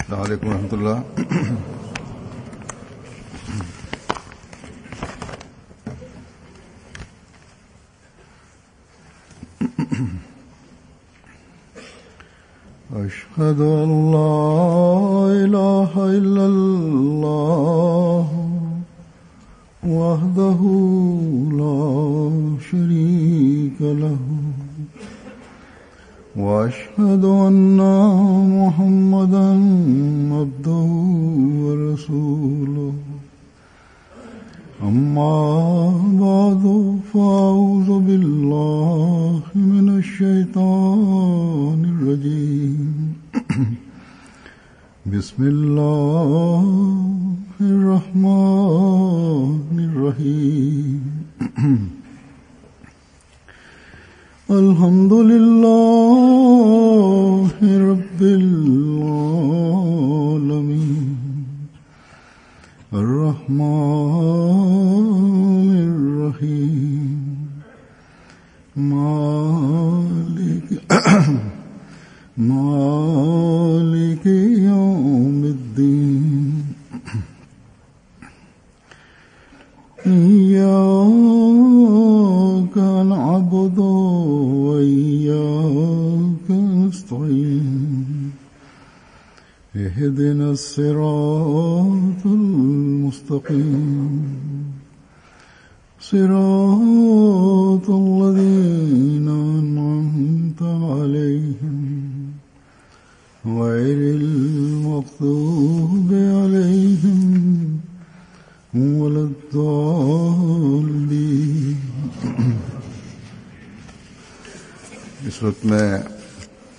अस्सलामुअलैकुम रहमतुल्लाह। अशहदु अन ला इलाहा इल्लल्लाह वहदहु ला शरीका लहु وأشهد أن محمدا عبده ورسوله أما بعد فأعوذ بالله من الشيطان الرجيم بسم الله الرحمن الرحيم الحمد لله رب العالمين الرحمن الرحيم مالك يوم الدين إياك نعبد وإياك نستعين اهدنا الصراط المستقيم صراط الذين أنعمت عليهم غير المغضوب عليهم ولا الضالين। इस वक्त मैं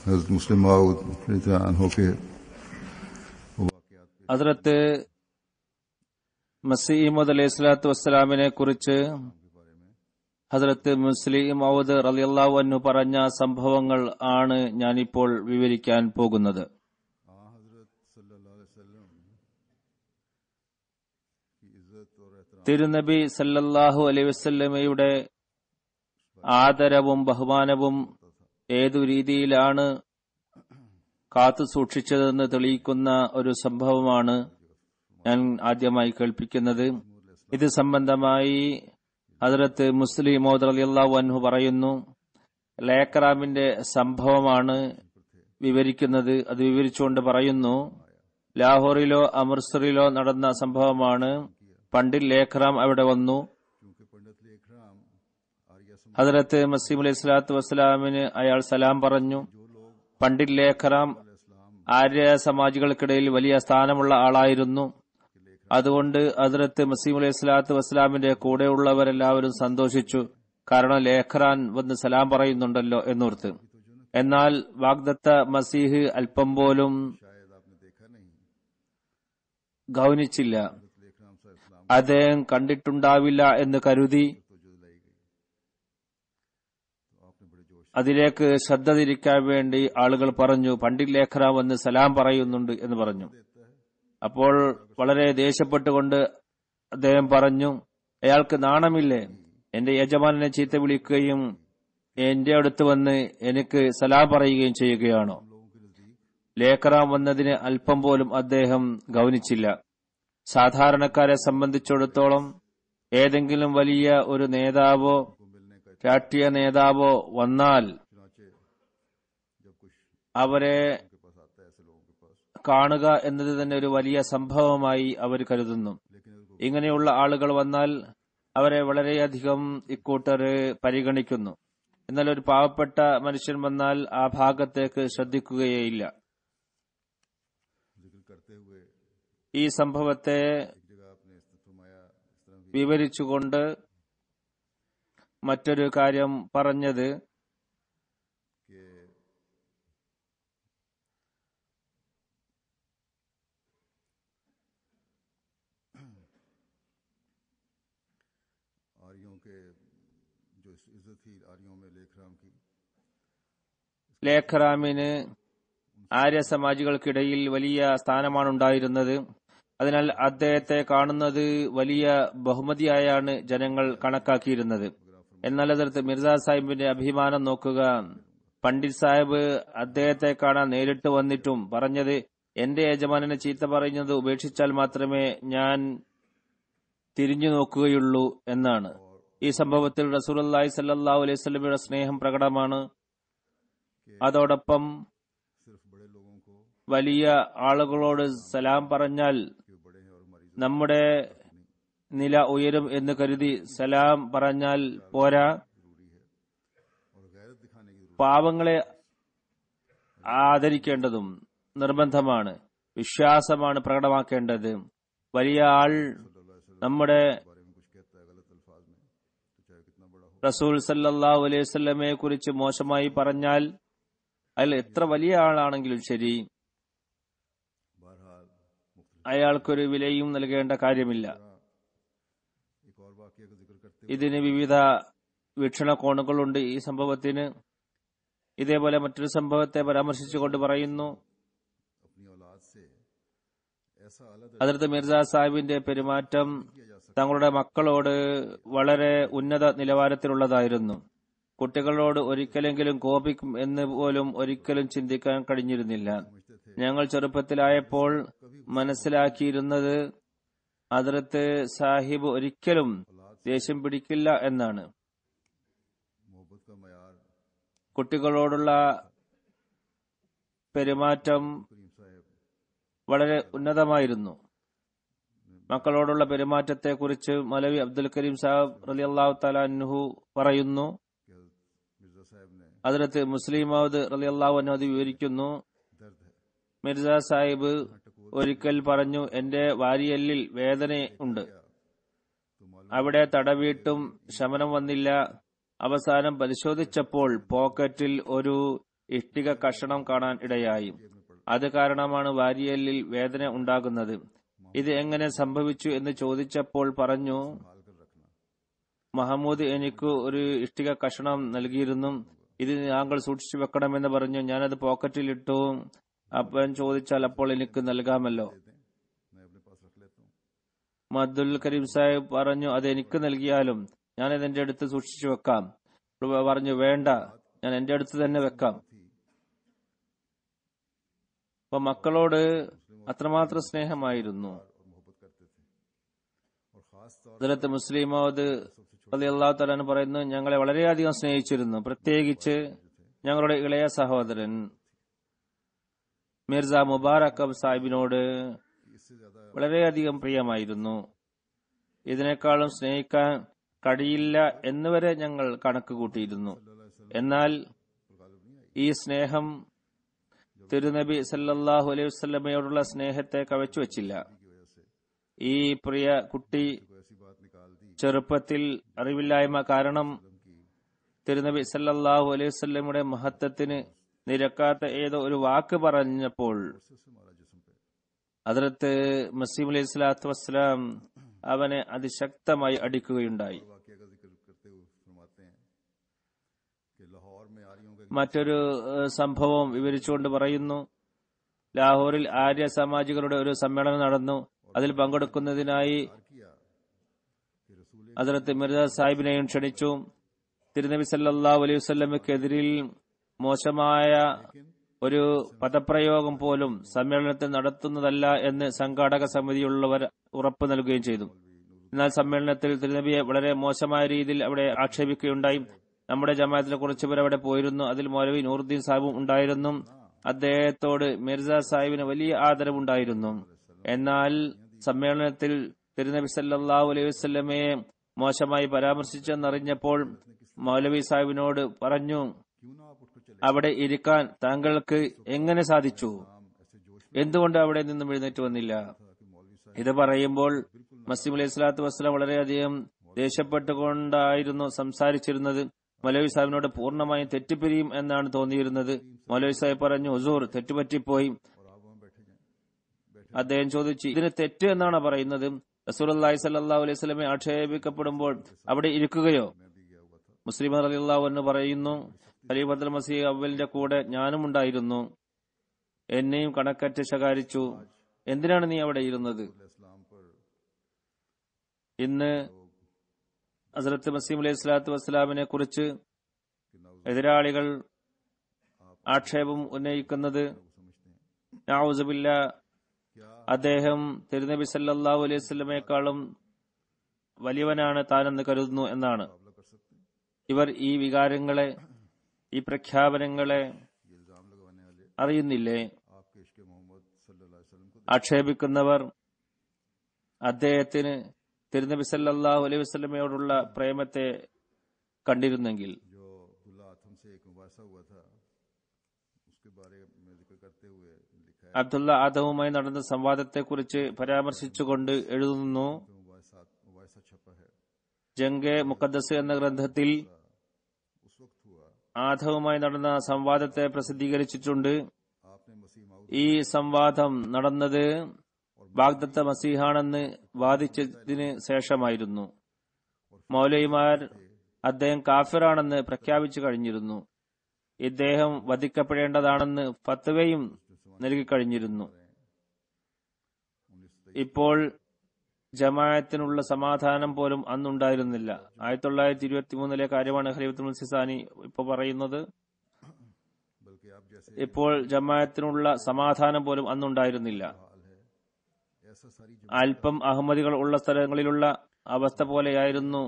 हज़रत मुस्लिम मऊद रज़ियल्लाहु के ഹദ്റത്ത് മസീഹ് മൗഊദ് അലൈഹിസ്സലാത്തു വസ്സലാമിനെ കുറിച്ച് ഹദ്റത്ത് മുസ്ലിം മഊദ് റളിയല്ലാഹു അൻഹു പറഞ്ഞ സംഭവങ്ങൾ ആണ് ഞാനിപ്പോൾ വിവരിക്കാൻ പോകുന്നത്. തിരുനബി സല്ലല്ലാഹു അലൈഹി വസല്ലമയുടെ ആദരവും ബഹുമാനവും ഏതു രീതിയിലാണ് കാത്തു സൂക്ഷിച്ചതെന്ന് തെളിയിക്കുന്ന ഒരു സംഭവമാണ് ഞാൻ ആദ്യമായി കേൾപ്പിക്കുന്നത്. ഇത് സംബന്ധമായി ഹദ്റത്ത് മുസ്ലിം മൗഊദ് റളിയല്ലാഹു അൻഹു പറയുന്നു, ലേഖറാമിന്റെ സംഭവമാണ് വിവരിക്കുന്നത്. അത് വിവരിച്ചുകൊണ്ട് പറയുന്നു, ലാഹോറിലോ അമൃത്സറിലോ നടന്ന സംഭവമാണ്. പണ്ഡിറ്റ് ലേഖറാം അവിടെ വന്നു. ഹദ്റത്ത് മസീഹ് അലൈഹി സ്വലാത്തു വസ്സലാമിന് അയാൾ സലാം പറഞ്ഞു. പണ്ഡിറ്റ് ലേഖറാം ആര്യ സമാജികൾക്കിടയിൽ വലിയ സ്ഥാനമുള്ള ആളായിരുന്നു. അതുകൊണ്ട് ഹദ്റത്ത് മസീഹ് അലൈഹി സ്വലാത്തു വസ്സലാമിന്റെ കൂടെയുള്ളവരെല്ലാവരും സന്തോഷിച്ചു. കാരണം ലേഖറാൻ വന്ന് സലാം പറയുന്നുണ്ടല്ലോ എന്നോർത്ത്. എന്നാൽ വാഗ്ദത്ത മസീഹ് അല്പം പോലും ഗൗനിച്ചില്ല. അദ്ദേഹം കണ്ടിട്ടുണ്ടാവില്ല എന്ന് കരുതി അതിലേക്ക് ശ്രദ്ധ തിരിക്കാൻ വേണ്ടി ആളുകൾ പറഞ്ഞു, പണ്ഡിറ്റ് ലേഖറാം വന്ന് സലാം പറയുന്നുണ്ട് എന്ന് പറഞ്ഞു. അപ്പോൾ വളരെ ദേഷ്യപ്പെട്ടുകൊണ്ട് അദ്ദേഹം പറഞ്ഞു, അയാൾക്ക് നാണമില്ലേ? എന്റെ യജമാനെ ചീത്ത വിളിക്കുകയും എന്റെ അടുത്ത് വന്ന് എനിക്ക് സലാം പറയുകയും ചെയ്യുകയാണോ? ലേഖറാം വന്നതിന് അല്പം പോലും അദ്ദേഹം ഗൗനിച്ചില്ല. സാധാരണക്കാരെ സംബന്ധിച്ചിടത്തോളം ഏതെങ്കിലും വലിയ ഒരു നേതാവോ രാഷ്ട്രീയ നേതാവോ വന്നാൽ അവരെ കാണുക എന്നത് തന്നെ ഒരു വലിയ സംഭവമായി അവർ കരുതുന്നു. ഇങ്ങനെയുള്ള ആളുകൾ വന്നാൽ അവരെ വളരെയധികം ഇക്കൂട്ടർ പരിഗണിക്കുന്നു. എന്നാൽ ഒരു പാവപ്പെട്ട മനുഷ്യൻ വന്നാൽ ആ ഭാഗത്തേക്ക് ശ്രദ്ധിക്കുകയേയില്ല. ഈ സംഭവത്തെ വിവരിച്ചുകൊണ്ട് മറ്റൊരു കാര്യം പറഞ്ഞത്, ലേഖറാമിന് ആര്യ സമാജികൾക്കിടയിൽ വലിയ സ്ഥാനമാണുണ്ടായിരുന്നത്. അതിനാൽ അദ്ദേഹത്തെ കാണുന്നത് വലിയ ബഹുമതിയായാണ് ജനങ്ങൾ കണക്കാക്കിയിരുന്നത്. എന്നാൽ ഹദ്റത്ത് മിർസ സാഹിബിന്റെ അഭിമാനം നോക്കുക. പണ്ഡിറ്റ് സാഹിബ് അദ്ദേഹത്തെ കാണാൻ നേരിട്ട് വന്നിട്ടും പറഞ്ഞത്, എന്റെ യജമാനനെ ചീത്ത പറയുന്നത് ഉപേക്ഷിച്ചാൽ മാത്രമേ ഞാൻ തിരിഞ്ഞു നോക്കുകയുള്ളൂ എന്നാണ്. ഈ സംഭവത്തിൽ റസൂലുള്ളാഹി സ്വല്ലല്ലാഹു അലൈഹി വസല്ലമയുടെ സ്നേഹം പ്രകടമാണ്. അതോടൊപ്പം വലിയ ആളുകളോട് സലാം പറഞ്ഞാൽ നമ്മുടെ നില ഉയരും എന്ന് കരുതി സലാം പറഞ്ഞാൽ പോരാ, പാവങ്ങളെ ആദരിക്കേണ്ടതും നിർബന്ധമാണ്. വിശ്വാസമാണ് പ്രകടമാക്കേണ്ടത്. വലിയ ആൾ നമ്മുടെ റസൂൽ സല്ലല്ലാഹു അലൈഹി വസല്ലമയെ കുറിച്ച് മോശമായി പറഞ്ഞാൽ അയാൾ എത്ര വലിയ ആളാണെങ്കിലും ശരി, അയാൾക്കൊരു വിലയും നൽകേണ്ട കാര്യമില്ല. ഇതിന് വിവിധ വീക്ഷണകോണുകളുണ്ട്. ഈ സംഭവത്തിന് ഇതേപോലെ മറ്റൊരു സംഭവത്തെ പരാമർശിച്ചുകൊണ്ട് പറയുന്നു, ഹദ്റത്ത് മിർസ സാഹിബിന്റെ പെരുമാറ്റം തങ്ങളുടെ മക്കളോട് വളരെ ഉന്നത നിലവാരത്തിലുള്ളതായിരുന്നു. കുട്ടികളോട് ഒരിക്കലെങ്കിലും കോപിക്കും എന്ന് പോലും ഒരിക്കലും ചിന്തിക്കാൻ കഴിഞ്ഞിരുന്നില്ല. ഞങ്ങൾ ചെറുപ്പത്തിലായപ്പോൾ മനസ്സിലാക്കിയിരുന്നത് ഹദ്റത്ത് സാഹിബ് ഒരിക്കലും ദേഷ്യം പിടിക്കില്ല എന്നാണ്. കുട്ടികളോടുള്ള പെരുമാറ്റം വളരെ ഉന്നതമായിരുന്നു. മക്കളോടുള്ള പെരുമാറ്റത്തെക്കുറിച്ച് മൗലവി അബ്ദുൽ കരീം സാഹിബ് റളിയല്ലാഹു തആല അൻഹു പറയുന്നു, ഹദ്റത്ത് മുസ്ലിം മൗദ് റളിയല്ലാഹു അൻഹു അത് വിവരിക്കുന്നു. മിർസ സാഹിബ് ഒരിക്കൽ പറഞ്ഞു, എന്റെ വാരിയല്ലിൽ വേദനയുണ്ട്. അവിടെ തടവിയിട്ടും ശമനം വന്നില്ല. അവസാനം പരിശോധിച്ചപ്പോൾ പോക്കറ്റിൽ ഒരു ഇഷ്ടിക കഷണം കാണാൻ ഇടയായി. അത് കാരണമാണ് വാരിയല്ലിൽ വേദന ഉണ്ടാകുന്നത്. ഇത് എങ്ങനെ സംഭവിച്ചു എന്ന് ചോദിച്ചപ്പോൾ പറഞ്ഞു, മഹമ്മൂദ് എനിക്ക് ഒരു ഇഷ്ടിക കഷണം നൽകിയിരുന്നു, ഇത് താങ്കൾ സൂക്ഷിച്ചു വെക്കണമെന്ന് പറഞ്ഞു. ഞാനത് പോക്കറ്റിലിട്ടു. അപ്പൻ ചോദിച്ചാൽ അപ്പോൾ എനിക്ക് നൽകാമല്ലോ. അബ്ദുൽ കരീം സാഹിബ് പറഞ്ഞു, അത് എനിക്ക് നൽകിയാലും ഞാനത് എന്റെ അടുത്ത് സൂക്ഷിച്ചു വെക്കാം. പറഞ്ഞു, വേണ്ട, ഞാൻ എന്റെ അടുത്ത് തന്നെ വെക്കാം. അപ്പൊ മക്കളോട് അത്രമാത്രം സ്നേഹമായിരുന്നു. ഹദ്റത്ത് മുസ്ലിം മൗദ് റളിയല്ലാഹു തആല അൻഹു പറയുന്നു, ഞങ്ങളെ വളരെയധികം സ്നേഹിച്ചിരുന്നു. പ്രത്യേകിച്ച് ഞങ്ങളുടെ ഇളയ സഹോദരൻ മിർസ മുബാറക് അബ് സാഹിബിനോട് വളരെയധികം പ്രിയമായിരുന്നു. ഇതിനേക്കാളും സ്നേഹിക്കാൻ കഴിയില്ല എന്നുവരെ ഞങ്ങൾ കണക്ക് കൂട്ടിയിരുന്നു. എന്നാൽ ഈ സ്നേഹം തിരുനബി സല്ലല്ലാഹു അലൈഹി വസല്ലമയോടുള്ള സ്നേഹത്തെ കവച്ചു വച്ചില്ല. ഈ പ്രിയ കുട്ടി ചെറുപ്പത്തിൽ അറിവില്ലായ്മ കാരണം തിരുനബി സല്ലല്ലാഹു അലൈഹി വസല്ലമയുടെ മഹത്വത്തിന് നിരക്കാത്ത ഏതോ ഒരു വാക്ക് പറഞ്ഞപ്പോൾ ഹദ്റത്ത് മസീഹ് അലൈഹി സ്വലാത്തു വസ്സലാം അവനെ അതിശക്തമായി അടിക്കുകയുണ്ടായി. മറ്റൊരു സംഭവം വിവരിച്ചുകൊണ്ട് പറയുന്നു, ലാഹോറിൽ ആര്യ സാമാജികളുടെ ഒരു സമ്മേളനം നടന്നു. അതിൽ പങ്കെടുക്കുന്നതിനായി ഹദ്റത്ത് മിർസ സാഹിബിനെയും ക്ഷണിച്ചു. തിരുനബി സല്ലല്ലാഹു അലൈഹി വസല്ലമയ്ക്കെതിരിൽ മോശമായ ഒരു പദപ്രയോഗം പോലും സമ്മേളനത്തിൽ നടത്തുന്നതല്ല എന്ന് സംഘാടക സമിതിയുള്ളവർ ഉറപ്പ് നൽകുകയും ചെയ്തു. എന്നാൽ സമ്മേളനത്തിൽ തിരുനബിയെ വളരെ മോശമായ രീതിയിൽ അവിടെ ആക്ഷേപിക്കുകയുണ്ടായി. നമ്മുടെ ജമാഅത്തിലെ കുറച്ചുപേർ അവിടെ പോയിരുന്നു. അതിൽ മൗലവി നൂറുദ്ദീൻ സാഹിബും ഉണ്ടായിരുന്നു. അദ്ദേഹത്തോട് മിർസ സാഹിബിന് വലിയ ആദരവുണ്ടായിരുന്നു. എന്നാൽ സമ്മേളനത്തിൽ തിരുനബി സല്ലല്ലാഹു അലൈഹി വസല്ലമയെ മോശമായി പരാമർശിച്ചെന്നറിഞ്ഞപ്പോൾ മൗലവി സാഹിബിനോട് പറഞ്ഞു, അവിടെ ഇരിക്കാൻ താങ്കൾക്ക് എങ്ങനെ സാധിച്ചു? എന്തുകൊണ്ട് അവിടെ നിന്നും എഴുന്നേറ്റ് വന്നില്ല? ഇത് പറയുമ്പോൾ മസീഹ് അലൈഹി സ്വലാത്തു വസ്സലാം വളരെയധികം ദേഷ്യപ്പെട്ടുകൊണ്ടായിരുന്നു സംസാരിച്ചിരുന്നത്. മൗലവി സാഹിബിനോട് പൂർണ്ണമായും തെറ്റുപിരിയും എന്നാണ് തോന്നിയിരുന്നത്. മൗലവി സാഹിബ് പറഞ്ഞു, ഹുസൂർ, തെറ്റുപറ്റിപ്പോയി. അദ്ദേഹം ചോദിച്ചു, ഇതിന് തെറ്റ് എന്നാണ് പറയുന്നത്? റസൂലുള്ളാഹി സ്വല്ലല്ലാഹു അലൈഹി വസല്ലമയെ ആക്ഷേപിക്കപ്പെടുമ്പോൾ അവിടെ ഇരിക്കുകയോ? മുസ്ലിം റളിയല്ലാഹു അൻഹു പറയുന്നു, ഖലീഫത്തുൽ മസീഹ് അവലിന്റെ കൂടെ ഞാനും ഉണ്ടായിരുന്നു. എന്നെയും കണക്കറ്റ് ശകാരിച്ചു. എന്തിനാണ് നീ അവിടെ ഇരുന്നത്? ഇന്ന് ഹസ്രത്ത് മസീഹ് അലൈഹി സ്വലാത്തു വസ്സലാമിനെ കുറിച്ച് എതിരാളികൾ ആക്ഷേപം ഉന്നയിക്കുന്നത് നഊസുബില്ല, അദ്ദേഹം തിരുനബി സല്ലല്ലാഹു അലൈഹി വസല്ലമയെക്കാളും വലിയവനാണ് താനെന്ന് കരുതുന്നു എന്നാണ്. ഇവർ ഈ വികാരങ്ങളെ, ഈ പ്രഖ്യാപനങ്ങളെ അറിയുന്നില്ലേ? ആക്ഷേപിക്കുന്നവർ അദ്ദേഹത്തിന് തിരുനബി സല്ലല്ലാഹു അലൈഹി വസല്ലമയോടുള്ള പ്രേമത്തെ കണ്ടിരുന്നെങ്കിൽ അബ്ദുള്ള ആദവുമായി നടന്ന സംവാദത്തെക്കുറിച്ച് പരാമർശിച്ചുകൊണ്ട് എഴുതുന്നു, ജംഗെ മുഖദ്ദസ് എന്ന ഗ്രന്ഥത്തിൽ ആദവുമായി നടന്ന സംവാദത്തെ പ്രസിദ്ധീകരിച്ചിട്ടുണ്ട്. ഈ സംവാദം നടന്നത് വാഗ്ദത്ത മസീഹാണെന്ന് വാദിച്ചതിന് ശേഷമായിരുന്നു. മൗലവിമാർ അദ്ദേഹം കാഫിറാണെന്ന് പ്രഖ്യാപിച്ചു കഴിഞ്ഞിരുന്നു. ഇദ്ദേഹം വധിക്കപ്പെടേണ്ടതാണെന്ന് ഫത്വയും നൽകിക്കഴിഞ്ഞിരുന്നു. ഇപ്പോൾ ജമാഅത്തിനുള്ള സമാധാനം പോലും അന്നുണ്ടായിരുന്നില്ല. 1923 കാര്യമാണ് ഖലീഫത്തുൽ മസീഹ് സാനി ഇപ്പോൾ പറയുന്നത്. ഇപ്പോൾ ജമാഅത്തിനുള്ള സമാധാനം പോലും അന്നുണ്ടായിരുന്നില്ല. അല്പം അഹമ്മദികൾ ഉള്ള സ്ഥലങ്ങളിലുള്ള അവസ്ഥ പോലെയായിരുന്നു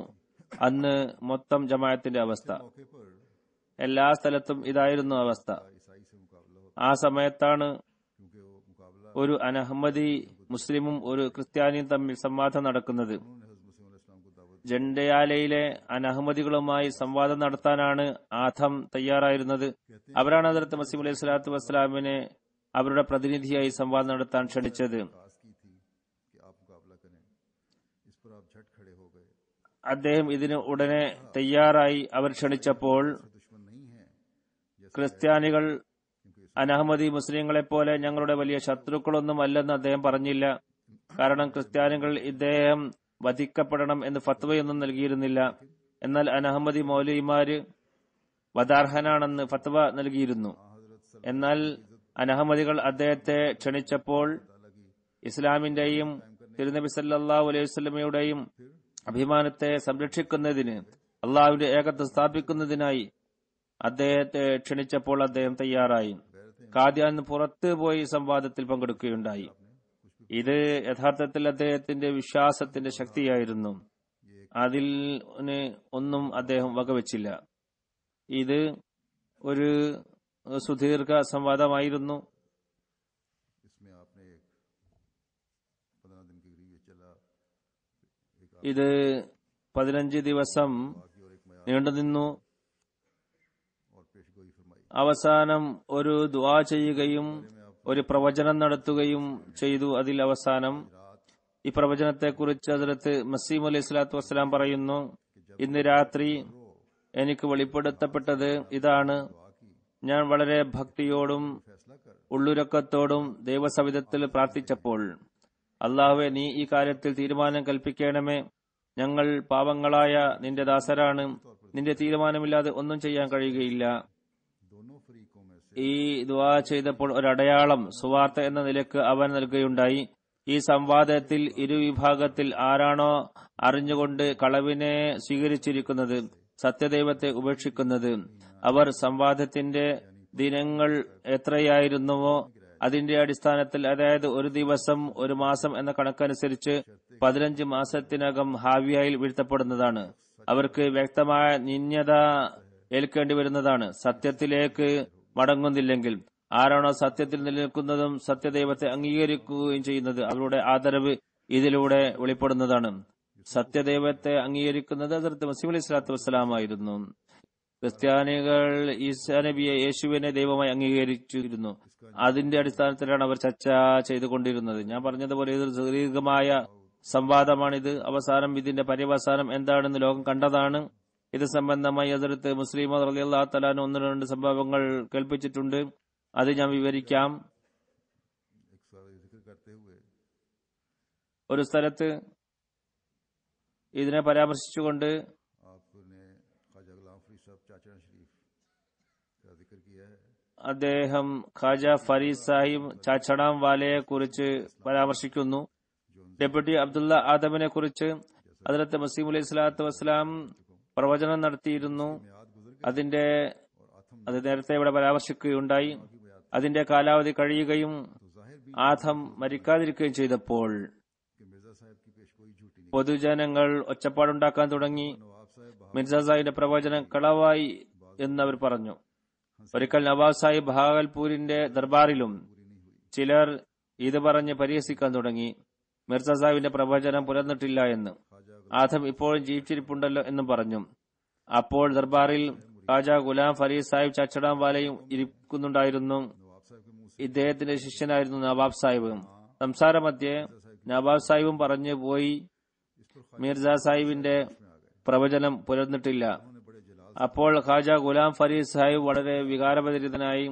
അന്ന് മൊത്തം ജമാഅത്തിന്റെ അവസ്ഥ. എല്ലാ സ്ഥലത്തും ഇതായിരുന്നു അവസ്ഥ. ആ സമയത്താണ് ഒരു അനഹമ്മദി മുസ്ലിമും ഒരു ക്രിസ്ത്യാനിയും തമ്മിൽ സംവാദം നടക്കുന്നത്. ജണ്ടയാലയിലെ അനഹമ്മദികളുമായി സംവാദം നടത്താനാണ് ആദം തയ്യാറായിരുന്നത്. അവരാണ് ഹദ്റത്ത് മസീഹ് അലൈഹി സ്വലാത്തു വസ്സലാമിനെ അവരുടെ പ്രതിനിധിയായി സംവാദം നടത്താൻ ക്ഷണിച്ചത്. അദ്ദേഹം ഇതിന് ഉടനെ തയ്യാറായി. അവർ ക്ഷണിച്ചപ്പോൾ ക്രിസ്ത്യാനികൾ അനഹമ്മദി മുസ്ലിങ്ങളെപ്പോലെ ഞങ്ങളുടെ വലിയ ശത്രുക്കളൊന്നും അല്ലെന്ന് അദ്ദേഹം പറഞ്ഞില്ല. കാരണം ക്രിസ്ത്യാനികൾ ഇദ്ദേഹം വധിക്കപ്പെടണം എന്ന് ഫത്വയൊന്നും നൽകിയിരുന്നില്ല. എന്നാൽ അനഹമ്മദി മൗലവിമാര് വധാർഹനാണെന്ന് ഫത്വ നൽകിയിരുന്നു. എന്നാൽ അനഹമ്മദികൾ അദ്ദേഹത്തെ ക്ഷണിച്ചപ്പോൾ ഇസ്ലാമിന്റെയും തിരുനബി സല്ലല്ലാഹു അലൈഹി വസല്ലമയുടെയും അഭിമാനത്തെ സംരക്ഷിക്കുന്നതിന്, അള്ളാഹുവിന്റെ ഏകത്വം സ്ഥാപിക്കുന്നതിനായി അദ്ദേഹത്തെ ക്ഷണിച്ചപ്പോൾ അദ്ദേഹം തയ്യാറായി. ഖാദിയാനിൽ പുറത്ത് പോയി സംവാദത്തിൽ പങ്കെടുക്കുകയുണ്ടായി. ഇത് യഥാർത്ഥത്തിൽ അദ്ദേഹത്തിന്റെ വിശ്വാസത്തിന്റെ ശക്തിയായിരുന്നു. അതിൽ ഒന്നും അദ്ദേഹം വകവെച്ചില്ല. ഇത് ഒരു സുദീർഘ സംവാദമായിരുന്നു. ഇത് 15 ദിവസം നീണ്ടുനിന്നു. അവസാനം ഒരു ദുആ ചെയ്യുകയും ഒരു പ്രവചനം നടത്തുകയും ചെയ്തു. അതിൽ അവസാനം ഈ പ്രവചനത്തെക്കുറിച്ച് ഹദ്റത്ത് മസീഹ് അലൈഹി സ്വലാത്തു വസ്സലാം പറയുന്നു, ഇന്ന് രാത്രി എനിക്ക് വെളിപ്പെടുത്തപ്പെട്ടത് ഇതാണ്. ഞാൻ വളരെ ഭക്തിയോടും ഉള്ളുരക്കത്തോടും ദൈവസവിധത്തിൽ പ്രാർത്ഥിച്ചപ്പോൾ, അള്ളാഹുവെ, നീ ഈ കാര്യത്തിൽ തീരുമാനം കൽപ്പിക്കണമേ. ഞങ്ങൾ പാവങ്ങളായ നിന്റെ ദാസരാണ്. നിന്റെ തീരുമാനമില്ലാതെ ഒന്നും ചെയ്യാൻ കഴിയുകയില്ല. ഈ ദുആ ചെയ്തപ്പോൾ ഒരടയാളം സുവാർത്ത എന്ന നിലക്ക് അവൻ നൽകുകയുണ്ടായി. ഈ സംവാദത്തിൽ ഇരുവിഭാഗത്തിൽ ആരാണോ അറിഞ്ഞുകൊണ്ട് കളവിനെ സ്വീകരിച്ചിരിക്കുന്നത്, സത്യദൈവത്തെ ഉപേക്ഷിക്കുന്നത്, അവർ സംവാദത്തിന്റെ ദിനങ്ങൾ എത്രയായിരുന്നുവോ അതിന്റെ അടിസ്ഥാനത്തിൽ, അതായത് ഒരു ദിവസം ഒരു മാസം എന്ന കണക്കനുസരിച്ച് 15 മാസത്തിനകം ഹാവിയായിൽ വീഴ്ത്തപ്പെടുന്നതാണ്. അവർക്ക് വ്യക്തമായ നിന്യത ഏൽക്കേണ്ടി വരുന്നതാണ്. സത്യത്തിലേക്ക് മടങ്ങുന്നില്ലെങ്കിൽ, ആരാണോ സത്യത്തിൽ നിലനിൽക്കുന്നതും സത്യദൈവത്തെ അംഗീകരിക്കുകയും ചെയ്യുന്നത്, അവരുടെ ആദരവ് ഇതിലൂടെ വെളിപ്പെടുന്നതാണ്. സത്യദൈവത്തെ അംഗീകരിക്കുന്നത് ഹദ്റത്ത് മസീഹ് അലൈഹി സ്വലാത്തു വസ്സലാമായിരുന്നു. ക്രിസ്ത്യാനികൾ ഈസാ നബിയെ, യേശുവിനെ ദൈവമായി അംഗീകരിച്ചിരുന്നു. അതിന്റെ അടിസ്ഥാനത്തിലാണ് അവർ ചർച്ച ചെയ്തുകൊണ്ടിരുന്നത്. ഞാൻ പറഞ്ഞതുപോലെ ഇതൊരു ദീർഘമായ സംവാദമാണിത്. അവസാനം ഇതിന്റെ പര്യവസാനം എന്താണെന്ന് ലോകം കണ്ടതാണ്. ഇത് സംബന്ധമായി ഹദ്റത്ത് മുസ്ലിം റളിയല്ലാഹു തആല അൻഹു 1-2 സംഭവങ്ങൾ കേൾപ്പിച്ചിട്ടുണ്ട്. അത് ഞാൻ വിവരിക്കാം. ഒരു സ്ഥലത്ത് ഇതിനെ പരാമർശിച്ചുകൊണ്ട് അദ്ദേഹം ഖാജ ഫരീദ് സാഹിബ് ചാച്ചടാം വാലയെ കുറിച്ച് പരാമർശിക്കുന്നു. ഡെപ്യൂട്ടി അബ്ദുള്ള ആദമിനെ കുറിച്ച് ഹദ്റത്ത് മസീഹ് അലൈഹി സ്വലാത്തു വസ്സലാം പ്രവചനം നടത്തിയിരുന്നു. അത് നേരത്തെ ഇവിടെ പരാമർശിക്കുകയുണ്ടായി. അതിന്റെ കാലാവധി കഴിയുകയും ആദം മരിക്കാതിരിക്കുകയും ചെയ്തപ്പോൾ പൊതുജനങ്ങൾ ഒച്ചപ്പാടുണ്ടാക്കാൻ തുടങ്ങി. മിർസ സാഹിബിന്റെ പ്രവചനം കളവായി എന്നവർ പറഞ്ഞു. ഒരിക്കൽ നവാബ് സാഹിബ് ഭാഗൽപൂരിന്റെ ദർബാറിലും ചിലർ ഇത് പറഞ്ഞ് പരിഹസിക്കാൻ തുടങ്ങി. മിർസ സാഹിബിന്റെ പ്രവചനം പുലർന്നിട്ടില്ല എന്ന്. ആദം ഇപ്പോഴും ജീവിച്ചിരിപ്പുണ്ടല്ലോ എന്നും പറഞ്ഞു. അപ്പോൾ ദർബാറിൽ ഖാജ ഗുലാം ഫരീദ് സാഹിബ് ചച്ചടാം വാലയും ഇരിക്കുന്നുണ്ടായിരുന്നു. ഇദ്ദേഹത്തിന്റെ ശിഷ്യനായിരുന്നു നവാബ് സാഹിബ്. സംസാരമധ്യേ നവാബ് സാഹിബും പറഞ്ഞു പോയി, മിർസ സാഹിബിന്റെ പ്രവചനം പുലർന്നിട്ടില്ല. അപ്പോൾ ഖാജ ഗുലാം ഫരീദ് സാഹിബ് വളരെ വികാരഭരിതനായി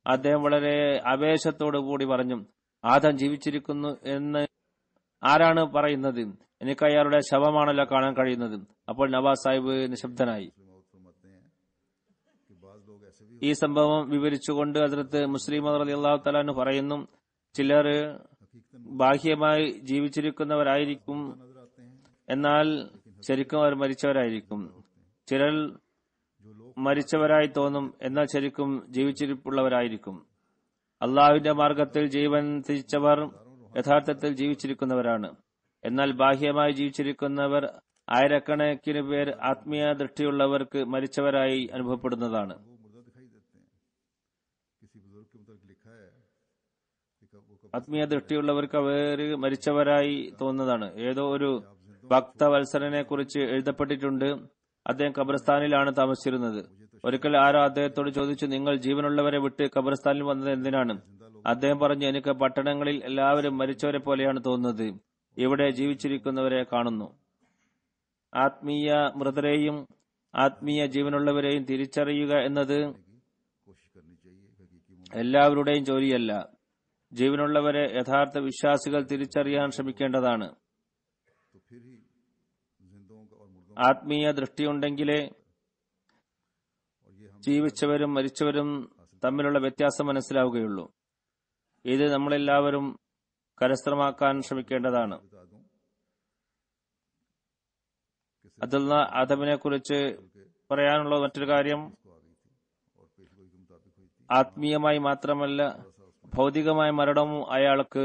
അദ്ദേഹം വളരെ ആവേശത്തോടു കൂടി പറഞ്ഞു, ആദം ജീവിച്ചിരിക്കുന്നു എന്ന് ആരാണ് പറയുന്നത്? എനിക്ക് അയാളുടെ ശവമാണല്ലോ കാണാൻ കഴിയുന്നത്. അപ്പോൾ നവാബ് സാഹിബ് നിശബ്ദനായി. ഈ സംഭവം വിവരിച്ചുകൊണ്ട് ഹസ്രത്ത് മുസ്ലിം റളിയല്ലാഹു തആല അൻഹു പറയുന്നു, ചിലർ ബാഹ്യമായി ജീവിച്ചിരിക്കുന്നവരായിരിക്കും, എന്നാൽ ശരിക്കും അവർ മരിച്ചവരായിരിക്കും. ചിലർ മരിച്ചവരായി തോന്നും, എന്നാൽ ശരിക്കും ജീവിച്ചിരിപ്പുള്ളവരായിരിക്കും. അള്ളാഹുവിന്റെ മാർഗത്തിൽ ജീവൻ ത്യജിച്ചവർ യഥാർത്ഥത്തിൽ ജീവിച്ചിരിക്കുന്നവരാണ്. എന്നാൽ ബാഹ്യമായി ജീവിച്ചിരിക്കുന്നവർ ആയിരക്കണക്കിന് പേർ ആത്മീയ ദൃഷ്ടിയുള്ളവർക്ക് മരിച്ചവരായി അനുഭവപ്പെടുന്നതാണ്. ആത്മീയ ദൃഷ്ടിയുള്ളവർക്ക് അവർ മരിച്ചവരായി തോന്നുന്നതാണ്. ഏതോ ഒരു ഭക്തവത്സരനെ കുറിച്ച് എഴുതപ്പെട്ടിട്ടുണ്ട്. അദ്ദേഹം ഖബർസ്ഥാനിലാണ് താമസിച്ചിരുന്നത്. ഒരിക്കൽ ആരോ അദ്ദേഹത്തോട് ചോദിച്ചു, നിങ്ങൾ ജീവനുള്ളവരെ വിട്ട് ഖബർസ്ഥാനിൽ വന്നത് എന്തിനാണ്? അദ്ദേഹം പറഞ്ഞു, എനിക്ക് പട്ടണങ്ങളിൽ എല്ലാവരും മരിച്ചവരെ പോലെയാണ് തോന്നുന്നത്, ഇവിടെ ജീവിച്ചിരിക്കുന്നവരെ കാണുന്നു. ആത്മീയ മൃതരെയും ആത്മീയ ജീവനുള്ളവരെയും തിരിച്ചറിയുക എന്നത് എല്ലാവരുടെയും ജോലിയല്ല. ജീവനുള്ളവരെ യഥാർത്ഥ വിശ്വാസികൾ തിരിച്ചറിയാൻ ശ്രമിക്കേണ്ടതാണ്. ആത്മീയ ദൃഷ്ടിയുണ്ടെങ്കിലേ ജീവിച്ചവരും മരിച്ചവരും തമ്മിലുള്ള വ്യത്യാസം മനസ്സിലാവുകയുള്ളൂ. ഇത് നമ്മളെല്ലാവരും കരസ്ഥമാക്കാൻ ശ്രമിക്കേണ്ടതാണ്. അബ്ദുള്ള ആദമിനെ കുറിച്ച് പറയാനുള്ള മറ്റൊരു കാര്യം, ആത്മീയമായി മാത്രമല്ല ഭൗതികമായ മരണവും അയാൾക്ക്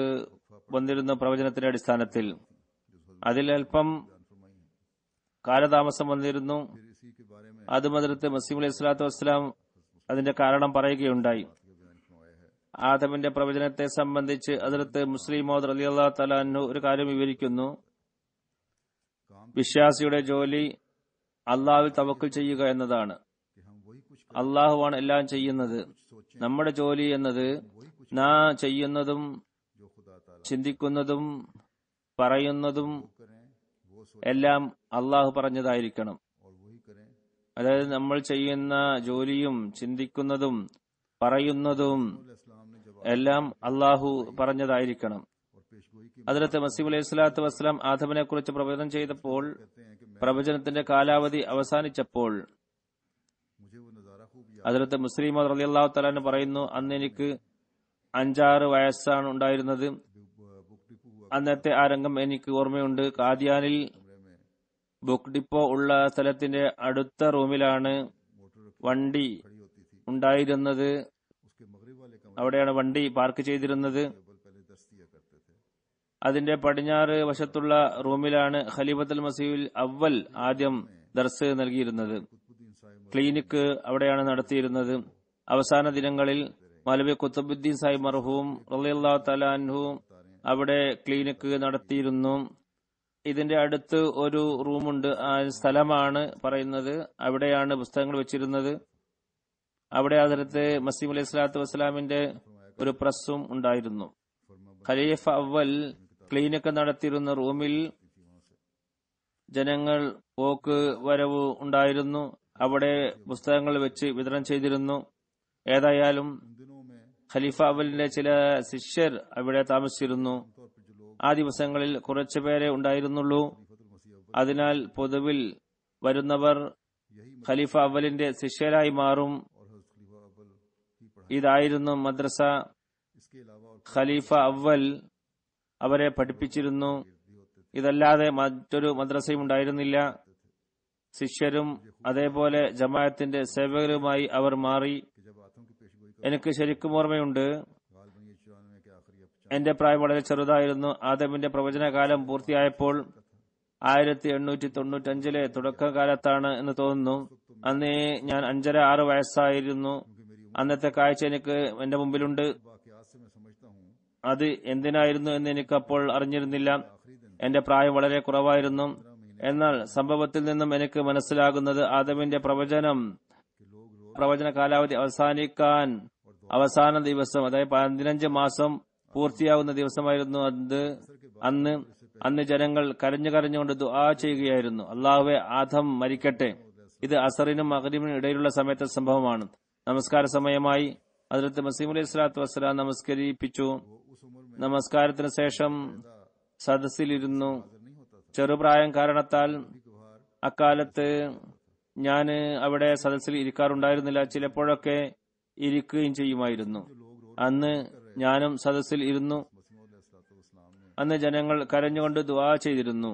വന്നിരുന്ന പ്രവചനത്തിന്റെ അടിസ്ഥാനത്തിൽ. അതിൽ അല്പം കാലതാമസം വന്നിരുന്നു. അത് ഹദ്റത്ത് മസീഹ് അലൈഹി സ്വലാത്തു വസ്സലാം അതിന്റെ കാരണം പറയുകയുണ്ടായി. ആദമിന്റെ പ്രവചനത്തെ സംബന്ധിച്ച് ഹദ്റത്ത് മുസ്ലിം മൗദ് റളിയല്ലാഹു തആല അൻഹു ഒരു കാര്യം വിവരിക്കുന്നു. വിശ്വാസിയുടെ ജോലി അള്ളാഹുവിൽ തവക്കുൽ ചെയ്യുക എന്നതാണ്. അള്ളാഹുവാണ് എല്ലാം ചെയ്യുന്നത്. നമ്മുടെ ജോലി എന്നത് നാം ചെയ്യുന്നതും ചിന്തിക്കുന്നതും പറയുന്നതും എല്ലാം അള്ളാഹു പറഞ്ഞതായിരിക്കണം. അതായത് നമ്മൾ ചെയ്യുന്ന ജോലിയും ചിന്തിക്കുന്നതും പറയുന്നതും എല്ലാം അള്ളാഹു പറഞ്ഞതായിരിക്കണം. ഹദ്റത്ത് മസീഹ് അലൈഹി സ്വലാത്തു വസ്സലാം ആദമിനെ കുറിച്ച് പ്രവചനം ചെയ്തപ്പോൾ പ്രവചനത്തിന്റെ കാലാവധി അവസാനിച്ചപ്പോൾ ഹദ്റത്ത് മുസ്ലിം റളിയല്ലാഹു തആല അൻഹു പറയുന്നു, അന്ന് എനിക്ക് 5-6 വയസ്സാണ് ഉണ്ടായിരുന്നത്. അന്നത്തെ ആ രംഗം എനിക്ക് ഓർമ്മയുണ്ട്. കാദിയാനിൽ ബുക്ക് ഡിപ്പോ ഉള്ള സ്ഥലത്തിന്റെ അടുത്ത റൂമിലാണ് വണ്ടി ഉണ്ടായിരുന്നത്. അവിടെയാണ് വണ്ടി പാർക്ക് ചെയ്തിരുന്നത്. അതിന്റെ പടിഞ്ഞാറ് വശത്തുള്ള റൂമിലാണ് ഖലീഫത്തുൽ മസീഹുൽ അവ്വൽ ആദ്യം ദർസ് നൽകിയിരുന്നത്. ക്ലിനിക്ക് അവിടെയാണ് നടത്തിയിരുന്നത്. അവസാന ദിനങ്ങളിൽ മൗലവി ഖുത്ബുദ്ദീൻ സാഹിബ് മർഹൂം റളിയല്ലാഹു തആല അൻഹു അവിടെ ക്ലിനിക്ക് നടത്തിയിരുന്നു. ഇതിന്റെ അടുത്ത് ഒരു റൂമുണ്ട്. ആ സ്ഥലമാണ് പറയുന്നത്. അവിടെയാണ് പുസ്തകങ്ങൾ വെച്ചിരുന്നത്. അവിടെ ഹദ്റത്ത് മസീഹ് അലൈഹി സ്വലാത്തു വസ്സലാമിന്റെ ഒരു പ്രസ്സും ഉണ്ടായിരുന്നു. ഖലീഫ അവ്വൽ ക്ലിനിക്ക് നടത്തിയിരുന്ന റൂമിൽ ജനങ്ങൾ പോക്ക് വരവ് ഉണ്ടായിരുന്നു. അവിടെ പുസ്തകങ്ങൾ വെച്ച് വിതരണം ചെയ്തിരുന്നു. ഏതായാലും ഖലീഫ അവലിന്റെ ചില ശിഷ്യർ അവിടെ താമസിച്ചിരുന്നു. ആ ദിവസങ്ങളിൽ കുറച്ചുപേരെ ഉണ്ടായിരുന്നുള്ളൂ. അതിനാൽ പൊതുവിൽ വരുന്നവർ ഖലീഫ അവലിന്റെ ശിഷ്യരായി മാറും. ഇതായിരുന്നു മദ്രസ. ഖലീഫ അവൽ അവരെ പഠിപ്പിച്ചിരുന്നു. ഇതല്ലാതെ മറ്റൊരു മദ്രസയും ഉണ്ടായിരുന്നില്ല. ശിഷ്യരും അതേപോലെ ജമാഅത്തിന്റെ സേവകരുമായി അവർ മാറി. എനിക്ക് ശരിക്കും ഓർമ്മയുണ്ട്, എന്റെ പ്രായം വളരെ ചെറുതായിരുന്നു. ആദമിന്റെ പ്രവചനകാലം പൂർത്തിയായപ്പോൾ 1895 തുടക്കകാലത്താണ് എന്ന് തോന്നുന്നു. അന്ന് ഞാൻ 5.5-6 വയസ്സായിരുന്നു. അന്നത്തെ കാഴ്ച എനിക്ക് എന്റെ മുമ്പിലുണ്ട്. അത് എന്തിനായിരുന്നു എന്ന് എനിക്ക് അപ്പോൾ അറിഞ്ഞിരുന്നില്ല. എന്റെ പ്രായം വളരെ കുറവായിരുന്നു. എന്നാൽ സംഭവത്തിൽ നിന്നും എനിക്ക് മനസ്സിലാകുന്നത് ആദമിന്റെ പ്രവചന കാലാവധി അവസാനിക്കാൻ അവസാന ദിവസം, അതായത് 15 മാസം പൂർത്തിയാകുന്ന ദിവസമായിരുന്നു അന്ന് ജനങ്ങൾ കരഞ്ഞുകൊണ്ട് ദുആ ചെയ്യുകയായിരുന്നു, അല്ലാഹുവേ ആദം മരിക്കട്ടെ. ഇത് അസറിനും മഗ്രിബിനും ഇടയിലുള്ള സമയത്തെ സംഭവമാണ്. നമസ്കാര സമയമായി. ഹദ്റത്ത് മസീഹ് അലൈഹി സ്വലാത്തു വസ്സലാം നമസ്കരിപ്പിച്ചു. നമസ്കാരത്തിന് ശേഷം സദസ്സിലിരുന്നു. ചെറുപ്രായം കാരണത്താൽ അക്കാലത്ത് ഞാൻ അവിടെ സദസ്സിൽ ഇരിക്കാറുണ്ടായിരുന്നില്ല. ചിലപ്പോഴൊക്കെ ഇരിക്കുകയും ചെയ്യുമായിരുന്നു. അന്ന് ഞാനും സദസ്സിൽ ഇരുന്നു. അന്ന് ജനങ്ങൾ കരഞ്ഞുകൊണ്ട് ദുആ ചെയ്തിരുന്നു.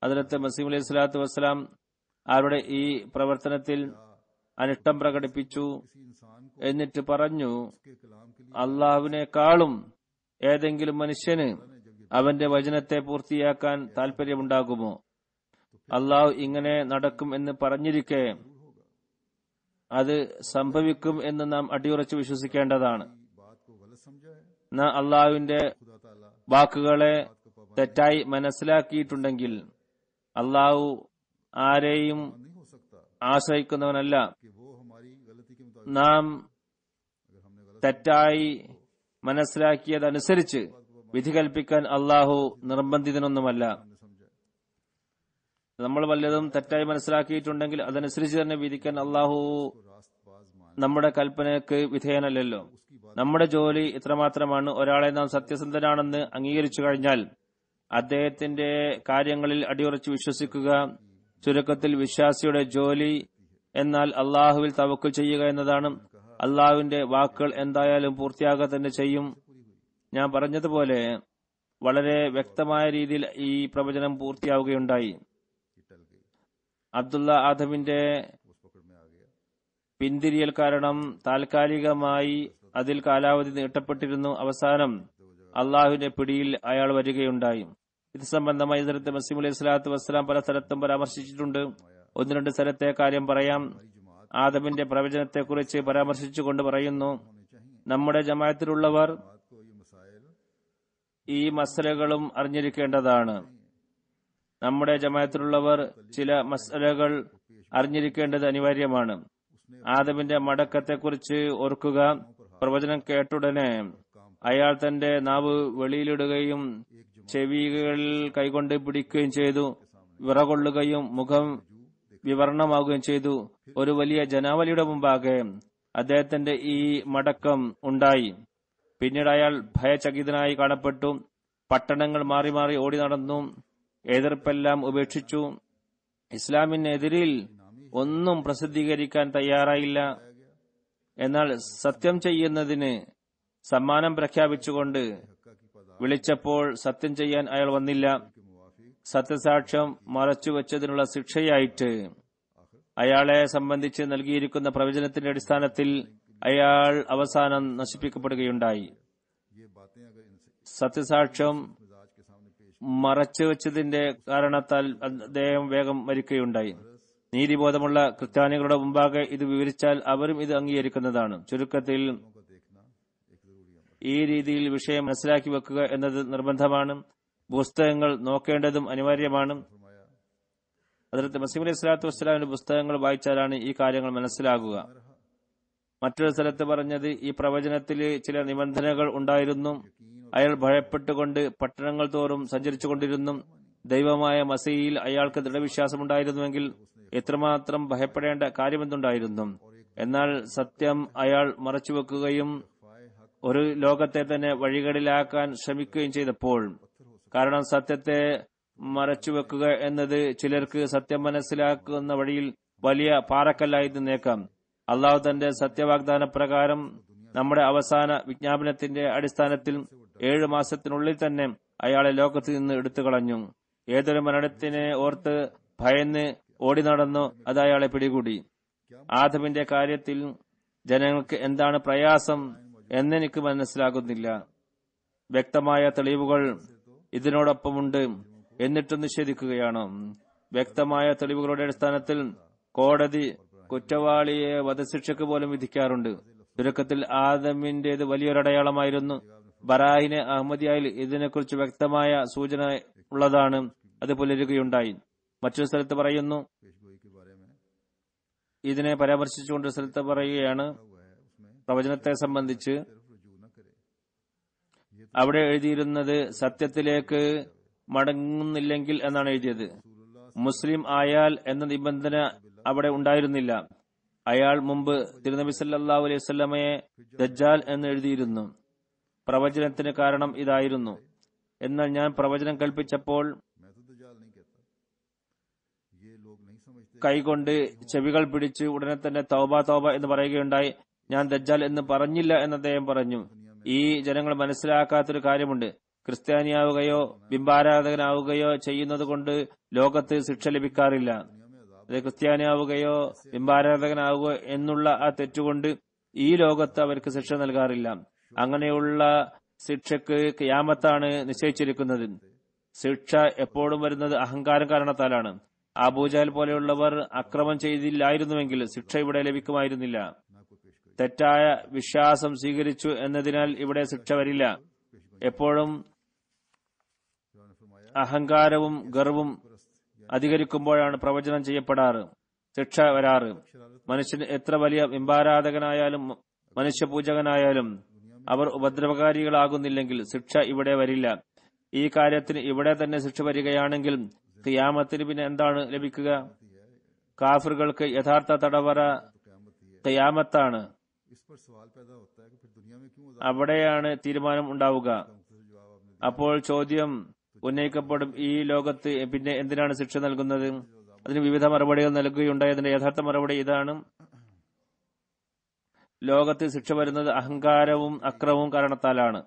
ഹദ്റത്ത് മസീഹ് അലൈഹി സ്വലാത്തു വസ്സലാം അവരുടെ ഈ പ്രവർത്തനത്തിൽ അനിഷ്ടം പ്രകടിപ്പിച്ചു. എന്നിട്ട് പറഞ്ഞു, അള്ളാഹുവിനേക്കാളും ഏതെങ്കിലും മനുഷ്യന് അവന്റെ വചനത്തെ പൂർത്തിയാക്കാൻ താല്പര്യമുണ്ടാകുമോ? അള്ളാഹു ഇങ്ങനെ നടക്കും എന്ന് പറഞ്ഞിരിക്കെ അത് സംഭവിക്കും എന്ന് നാം അടിയുറച്ച് വിശ്വസിക്കേണ്ടതാണ്. അള്ളാഹുവിന്റെ വാക്കുകളെ തെറ്റായി മനസ്സിലാക്കിയിട്ടുണ്ടെങ്കിൽ അള്ളാഹു ആരെയും ആശ്രയിക്കുന്നവനല്ല. നാം തെറ്റായി മനസ്സിലാക്കിയതനുസരിച്ച് വിധി കൽപ്പിക്കാൻ അള്ളാഹു നിർബന്ധിതനൊന്നുമല്ല. നമ്മൾ വല്ലതും തെറ്റായി മനസ്സിലാക്കിയിട്ടുണ്ടെങ്കിൽ അതനുസരിച്ച് തന്നെ വിധിക്കാൻ അള്ളാഹു നമ്മുടെ കൽപ്പനയ്ക്ക് വിധേയനല്ലല്ലോ. നമ്മുടെ ജോലി ഇത്രമാത്രമാണ്. ഒരാളെ നാം സത്യസന്ധനാണെന്ന് അംഗീകരിച്ചു കഴിഞ്ഞാൽ അദ്ദേഹത്തിന്റെ കാര്യങ്ങളിൽ അടിയുറച്ച് വിശ്വസിക്കുക. ചുരുക്കത്തിൽ വിശ്വാസിയുടെ ജോലി എന്നാൽ അള്ളാഹുവിൽ തവക്കുൽ ചെയ്യുക എന്നതാണ്. അള്ളാഹുവിന്റെ വാക്കുകൾ എന്തായാലും പൂർത്തിയാകുക തന്നെ ചെയ്യും. ഞാൻ പറഞ്ഞതുപോലെ വളരെ വ്യക്തമായ രീതിയിൽ ഈ പ്രവചനം പൂർത്തിയാവുകയുണ്ടായി. അബ്ദുള്ള ആദമിന്റെ പിന്തിരിയൽ കാരണം താൽക്കാലികമായി അതിൽ കാലാവധി നീട്ടപ്പെട്ടിരുന്നു. അവസാനം അള്ളാഹുവിന്റെ പിടിയിൽ അയാൾ വരികയുണ്ടായി. ഇത് സംബന്ധമായി ഹദ്റത്ത് മസീഹ് അലൈഹി സ്വലാത്തു വസ്സലാം പല സ്ഥലത്തും പരാമർശിച്ചിട്ടുണ്ട്. 1-2 സ്ഥലത്തെ കാര്യം പറയാം. ആദമിന്റെ പ്രവചനത്തെക്കുറിച്ച് പരാമർശിച്ചുകൊണ്ട് പറയുന്നു, നമ്മുടെ ജമാഅത്തിലുള്ളവർ ഈ മസലകളും അറിഞ്ഞിരിക്കേണ്ടതാണ്. നമ്മുടെ ജമാഅത്തിലുള്ളവർ ചില മസലകൾ അറിഞ്ഞിരിക്കേണ്ടത് അനിവാര്യമാണ്. ആദമിന്റെ മടക്കത്തെക്കുറിച്ച് ഓർക്കുക. പ്രവചനം കേട്ടുടനെ അയാൾ തന്റെ നാവ് വെളിയിലിടുകയും ചെവികളിൽ കൈകൊണ്ട് പിടിക്കുകയും ചെയ്തു. വിറകൊള്ളുകയും മുഖം വിവർണമാവുകയും ചെയ്തു. ഒരു വലിയ ജനാവലിയുടെ മുമ്പാകെ അദ്ദേഹത്തിന്റെ ഈ മടക്കം ഉണ്ടായി. പിന്നീട് അയാൾ ഭയചകിതനായി കാണപ്പെട്ടു. പട്ടണങ്ങൾ മാറി മാറി ഓടി നടന്നു. എതിർപ്പെല്ലാം ഉപേക്ഷിച്ചു. ഇസ്ലാമിനെതിരിൽ ഒന്നും പ്രസിദ്ധീകരിക്കാൻ തയ്യാറായില്ല. എന്നാൽ സത്യം ചെയ്യുന്നതിന് സമ്മാനം പ്രഖ്യാപിച്ചുകൊണ്ട് വിളിച്ചപ്പോൾ സത്യം ചെയ്യാൻ അയാൾ വന്നില്ല. സത്യസാക്ഷ്യം മറച്ചുവെച്ചതിനുള്ള ശിക്ഷയായിട്ട് അയാളെ സംബന്ധിച്ച് നൽകിയിരിക്കുന്ന പ്രവചനത്തിന്റെ അടിസ്ഥാനത്തിൽ അയാൾ അവസാനം നശിപ്പിക്കപ്പെടുകയുണ്ടായി. സത്യസാക്ഷ്യം മറച്ചുവെച്ചതിന്റെ കാരണത്താൽ അദ്ദേഹം വേഗം മരിക്കുകയുണ്ടായി. നീതിബോധമുള്ള ക്രിസ്ത്യാനികളുടെ മുമ്പാകെ ഇത് വിവരിച്ചാൽ അവരും ഇത് അംഗീകരിക്കുന്നതാണ്. ചുരുക്കത്തിൽ ഈ രീതിയിൽ വിഷയം മനസ്സിലാക്കി വെക്കുക എന്നത് നിർബന്ധമാണ്. പുസ്തകങ്ങൾ നോക്കേണ്ടതും അനിവാര്യമാണ്. ഹദ്റത്ത് മസീഹ് അലൈഹി സ്വലാത്തു വസ്സലാമിന്റെ പുസ്തകങ്ങൾ വായിച്ചാലാണ് ഈ കാര്യങ്ങൾ മനസ്സിലാകുക. മറ്റൊരു സ്ഥലത്ത് പറഞ്ഞത്, ഈ പ്രവചനത്തിൽ ചില നിബന്ധനകൾ ഉണ്ടായിരുന്നു. അയാൾ ഭയപ്പെട്ടുകൊണ്ട് പട്ടണങ്ങൾ തോറും സഞ്ചരിച്ചുകൊണ്ടിരുന്നു. ദൈവമായ മസീഹിൽ അയാൾക്ക് ദൃഢവിശ്വാസമുണ്ടായിരുന്നുവെങ്കിൽ എത്രമാത്രം ഭയപ്പെടേണ്ട കാര്യമെന്തുണ്ടായിരുന്നു. എന്നാൽ സത്യം അയാൾ മറച്ചുവെക്കുകയും ഒരു ലോകത്തെ തന്നെ വഴികളിലാക്കാൻ ശ്രമിക്കുകയും ചെയ്തപ്പോൾ, കാരണം സത്യത്തെ മറച്ചുവെക്കുക എന്നത് ചിലർക്ക് സത്യം മനസ്സിലാക്കുന്ന വഴിയിൽ വലിയ പാറക്കല്ലായി നിന്നേക്കാം. അള്ളാഹു തന്റെ സത്യവാഗ്ദാന പ്രകാരം നമ്മുടെ അവസാന വിജ്ഞാപനത്തിന്റെ അടിസ്ഥാനത്തിൽ 7 മാസത്തിനുള്ളിൽ തന്നെ അയാളെ ലോകത്ത് നിന്ന് എടുത്തു കളഞ്ഞു. ഏതൊരു മരണത്തിനെ ഓർത്ത് ഭയന്ന് ഓടി നടന്നു അത് അയാളെ പിടികൂടി. ആദമിന്റെ കാര്യത്തിൽ ജനങ്ങൾക്ക് എന്താണ് പ്രയാസം എന്നെനിക്ക് മനസ്സിലാകുന്നില്ല. വ്യക്തമായ തെളിവുകൾ ഇതിനോടൊപ്പമുണ്ട് എന്നിട്ടും നിഷേധിക്കുകയാണ്. വ്യക്തമായ തെളിവുകളുടെ അടിസ്ഥാനത്തിൽ കോടതി കുറ്റവാളിയെ വധശിക്ഷയ്ക്ക് പോലും വിധിക്കാറുണ്ട്. ചുരുക്കത്തിൽ ആദമിന്റേത് വലിയൊരടയാളമായിരുന്നു. ബറാഹിനെ അഹമ്മദിയായിൽ ഇതിനെക്കുറിച്ച് വ്യക്തമായ സൂചന ഉള്ളതാണ്. അത് പുലരുകയുണ്ടായി. മറ്റൊരു സ്ഥലത്ത് പറയുന്നു, ഇതിനെ പരാമർശിച്ചുകൊണ്ട് സ്ഥലത്ത് പറയുകയാണ്, പ്രവചനത്തെ സംബന്ധിച്ച് അവിടെ എഴുതിയിരുന്നത് സത്യത്തിലേക്ക് മടങ്ങുന്നില്ലെങ്കിൽ എന്നാണ് എഴുതിയത്. മുസ്ലിം ആയാൽ എന്ന നിബന്ധന അവിടെ ഉണ്ടായിരുന്നില്ല. അയാൾ മുമ്പ് തിരുനബി സല്ലല്ലാഹു അലൈഹി വസല്ലമയെ ദജ്ജാൽ എന്ന് എഴുതിയിരുന്നു. പ്രവചനത്തിന് കാരണം ഇതായിരുന്നു. എന്നാൽ ഞാൻ പ്രവചനം കൽപ്പിച്ചപ്പോൾ കൈകൊണ്ട് ചെവികൾ പിടിച്ച് ഉടനെ തന്നെ തൗബ തൗബ എന്ന് പറയുകയുണ്ടായി. ഞാൻ ദജ്ജാൽ എന്ന് പറഞ്ഞില്ല എന്ന് അദ്ദേഹം പറഞ്ഞു. ഈ ജനങ്ങൾ മനസ്സിലാക്കാത്തൊരു കാര്യമുണ്ട്. ക്രിസ്ത്യാനിയാവുകയോ ബിംബാരാധകനാവുകയോ ചെയ്യുന്നത് കൊണ്ട് ലോകത്ത് ശിക്ഷ ലഭിക്കാറില്ല. അത് ക്രിസ്ത്യാനിയാവുകയോ ബിംബാരാധകനാവുകയോ എന്നുള്ള ആ തെറ്റുകൊണ്ട് ഈ ലോകത്ത് അവർക്ക് ശിക്ഷ നൽകാറില്ല. അങ്ങനെയുള്ള ശിക്ഷക്ക് ഖിയാമത്താണ് നിശ്ചയിച്ചിരിക്കുന്നത്. ശിക്ഷ എപ്പോഴും വരുന്നത് അഹങ്കാരം കാരണത്താലാണ്. അബൂജഹൽ പോലെയുള്ളവർ അക്രമം ചെയ്തില്ലായിരുന്നുവെങ്കിൽ ശിക്ഷ ഇവിടെ ലഭിക്കുമായിരുന്നില്ല. തെറ്റായ വിശ്വാസം സ്വീകരിച്ചു എന്നതിനാൽ ഇവിടെ ശിക്ഷ വരില്ല. എപ്പോഴും അഹങ്കാരവും ഗർവും അധികരിക്കുമ്പോഴാണ് പ്രവചനം ചെയ്യപ്പെടാറ്, ശിക്ഷ വരാറ്. മനുഷ്യൻ എത്ര വലിയ ബിംബാരാധകനായാലും മനുഷ്യപൂജകനായാലും അവർ ഉപദ്രവകാരികളാകുന്നില്ലെങ്കിൽ ശിക്ഷ ഇവിടെ വരില്ല. ഈ കാര്യത്തിന് ഇവിടെ തന്നെ ശിക്ഷ വരികയാണെങ്കിൽ ഖിയാമത്തിന് പിന്നെ എന്താണ് ലഭിക്കുക? കാഫിറുകൾക്ക് യഥാർത്ഥ തടവറ ഖിയാമത്താണ്. അവിടെയാണ് തീരുമാനം ഉണ്ടാവുക. അപ്പോൾ ചോദ്യം ഉന്നയിക്കപ്പെടും, ഈ ലോകത്ത് പിന്നെ എന്തിനാണ് ശിക്ഷ നൽകുന്നത്? അതിന് വിവിധ മറുപടികൾ നൽകുകയുണ്ടായി. അതിന്റെ യഥാർത്ഥ മറുപടി ഇതാണ്: ലോകത്ത് ശിക്ഷ വരുന്നത് അഹങ്കാരവും അക്രമവും കാരണത്താലാണ്.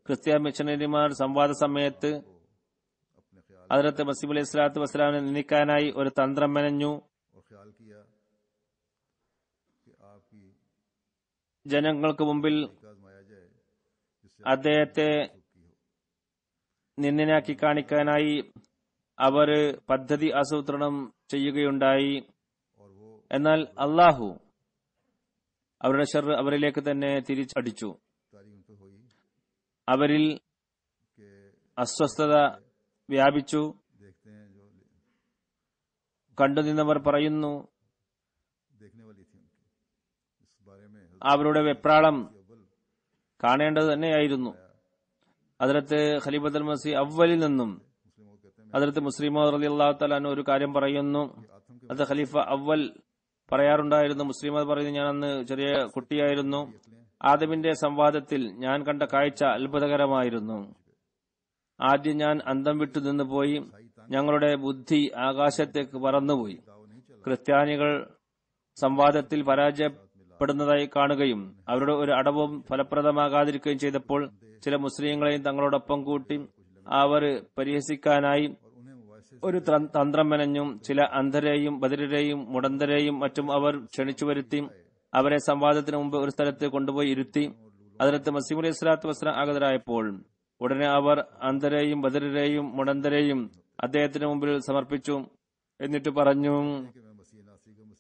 ക്രിസ്ത്യൻ മിഷണറിമാർ സംവാദ സമയത്ത് ഹദ്റത്ത് മസീഹ് അലൈഹി സ്വലാത്തു വസ്സലാമിനെ നിന്ദിക്കാനായി ഒരു തന്ത്രം മെനഞ്ഞു. ജനങ്ങൾക്ക് മുമ്പിൽ അദ്ദേഹത്തെ നിന്ദനാക്കി കാണിക്കാനായി അവർ പദ്ധതി ആസൂത്രണം ചെയ്യുകയുണ്ടായി. എന്നാൽ അള്ളാഹു അവരുടെ ശർറ് അവരിലേക്ക് തന്നെ തിരിച്ചടിച്ചു. അവരിൽ അസ്വസ്ഥത വ്യാപിച്ചു. കണ്ടുനിന്നവർ പറയുന്നു, അവരുടെ വെപ്രാളം കാണേണ്ടത് തന്നെയായിരുന്നു. ഹദ്റത്ത് ഖലീഫത്തുൽ മസീഹ് അവ്വലിൽ നിന്നും ഹദ്റത്ത് മുസ്ലിം മൗഊദ് റളിയല്ലാഹു തആല അൻഹു ഒരു കാര്യം പറയുന്നു. അത് ഖലീഫ അവ്വൽ പറയാറുണ്ടായിരുന്നു. മുസ്ലിം മൗഊദ് പറയുന്നു, ഞാൻ അന്ന് ചെറിയ കുട്ടിയായിരുന്നു. ആദമിന്റെ സംവാദത്തിൽ ഞാൻ കണ്ട കാഴ്ച അത്ഭുതകരമായിരുന്നു. ആദ്യം ഞാൻ അന്തം വിട്ടു നിന്നുപോയി. ഞങ്ങളുടെ ബുദ്ധി ആകാശത്തേക്ക് പറന്നുപോയി. ക്രിസ്ത്യാനികൾ സംവാദത്തിൽ പരാജയപ്പെടുന്നതായി കാണുകയും അവരുടെ ഒരു അടവും ഫലപ്രദമാകാതിരിക്കുകയും ചെയ്തപ്പോൾ ചില മുസ്ലിങ്ങളെയും തങ്ങളോടൊപ്പം കൂട്ടി അവർ പരിഹസിക്കാനായി ഒരു തന്ത്രം മെനഞ്ഞും ചില അന്ധരെയും ബദിരരെയും മുടന്തരെയും മറ്റും അവർ ക്ഷണിച്ചു വരുത്തി അവരെ സംവാദത്തിന് മുമ്പ് ഒരു സ്ഥലത്ത് കൊണ്ടുപോയി ഇരുത്തി. ഹദ്റത്ത് മസീഹ് അലൈഹി സ്വലാത്തു വസ്സലാം ആഗതരായപ്പോൾ ഉടനെ അവർ അന്ധരെയും ബദിരരെയും മുടന്തരെയും അദ്ദേഹത്തിന് മുമ്പിൽ സമർപ്പിച്ചു. എന്നിട്ട് പറഞ്ഞു,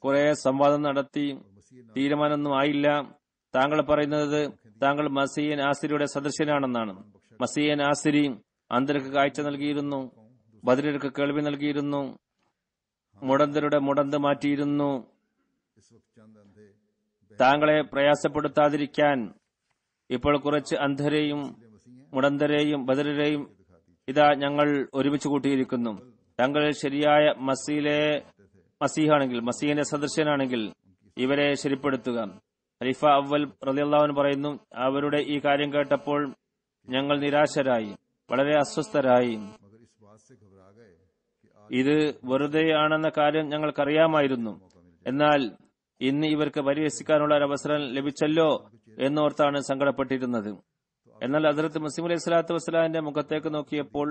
കുറെ സംവാദം നടത്തി, തീരുമാനമൊന്നും ആയില്ല. താങ്കൾ പറയുന്നത് താങ്കൾ മസീഹ് നാസിരിയുടെ സദൃശനാണെന്നാണ്. മസീഹ് നാസിരി അന്ധർക്ക് കാഴ്ച നൽകിയിരുന്നു, ബദിരർക്ക് കേൾവി നൽകിയിരുന്നു, മുടന്തരുടെ മുടന്ത് മാറ്റിയിരുന്നു. താങ്കളെ പ്രയാസപ്പെടുത്താതിരിക്കാൻ ഇപ്പോൾ കുറച്ച് അന്ധരെയും മുടന്തരെയും ബദിരരെയും ഇതാ ഞങ്ങൾ ഒരുമിച്ച് കൂട്ടിയിരിക്കുന്നു. താങ്കൾ ശരിയായ മസീഹാണെങ്കിൽ, മസീഹിന്റെ സദൃശനാണെങ്കിൽ ഇവരെ ശരിപ്പെടുത്തുക. ഖലീഫ അവ്വൽ റളിയല്ലാഹു അൻഹു പറയുന്നു, അവരുടെ ഈ കാര്യം കേട്ടപ്പോൾ ഞങ്ങൾ നിരാശരായി, വളരെ അസ്വസ്ഥരായി. ഇത് വെറുതെയാണെന്ന കാര്യം ഞങ്ങൾക്കറിയാമായിരുന്നു. എന്നാൽ ഇന്ന് ഇവർക്ക് പരിഹസിക്കാനുള്ള ഒരു അവസരം ലഭിച്ചല്ലോ എന്നോർത്താണ് സങ്കടപ്പെട്ടിരുന്നത്. എന്നാൽ ഹദ്റത്ത് മസീഹ് അലൈഹി സ്വലാത്തു വസ്സലാമിന്റെ മുഖത്തേക്ക് നോക്കിയപ്പോൾ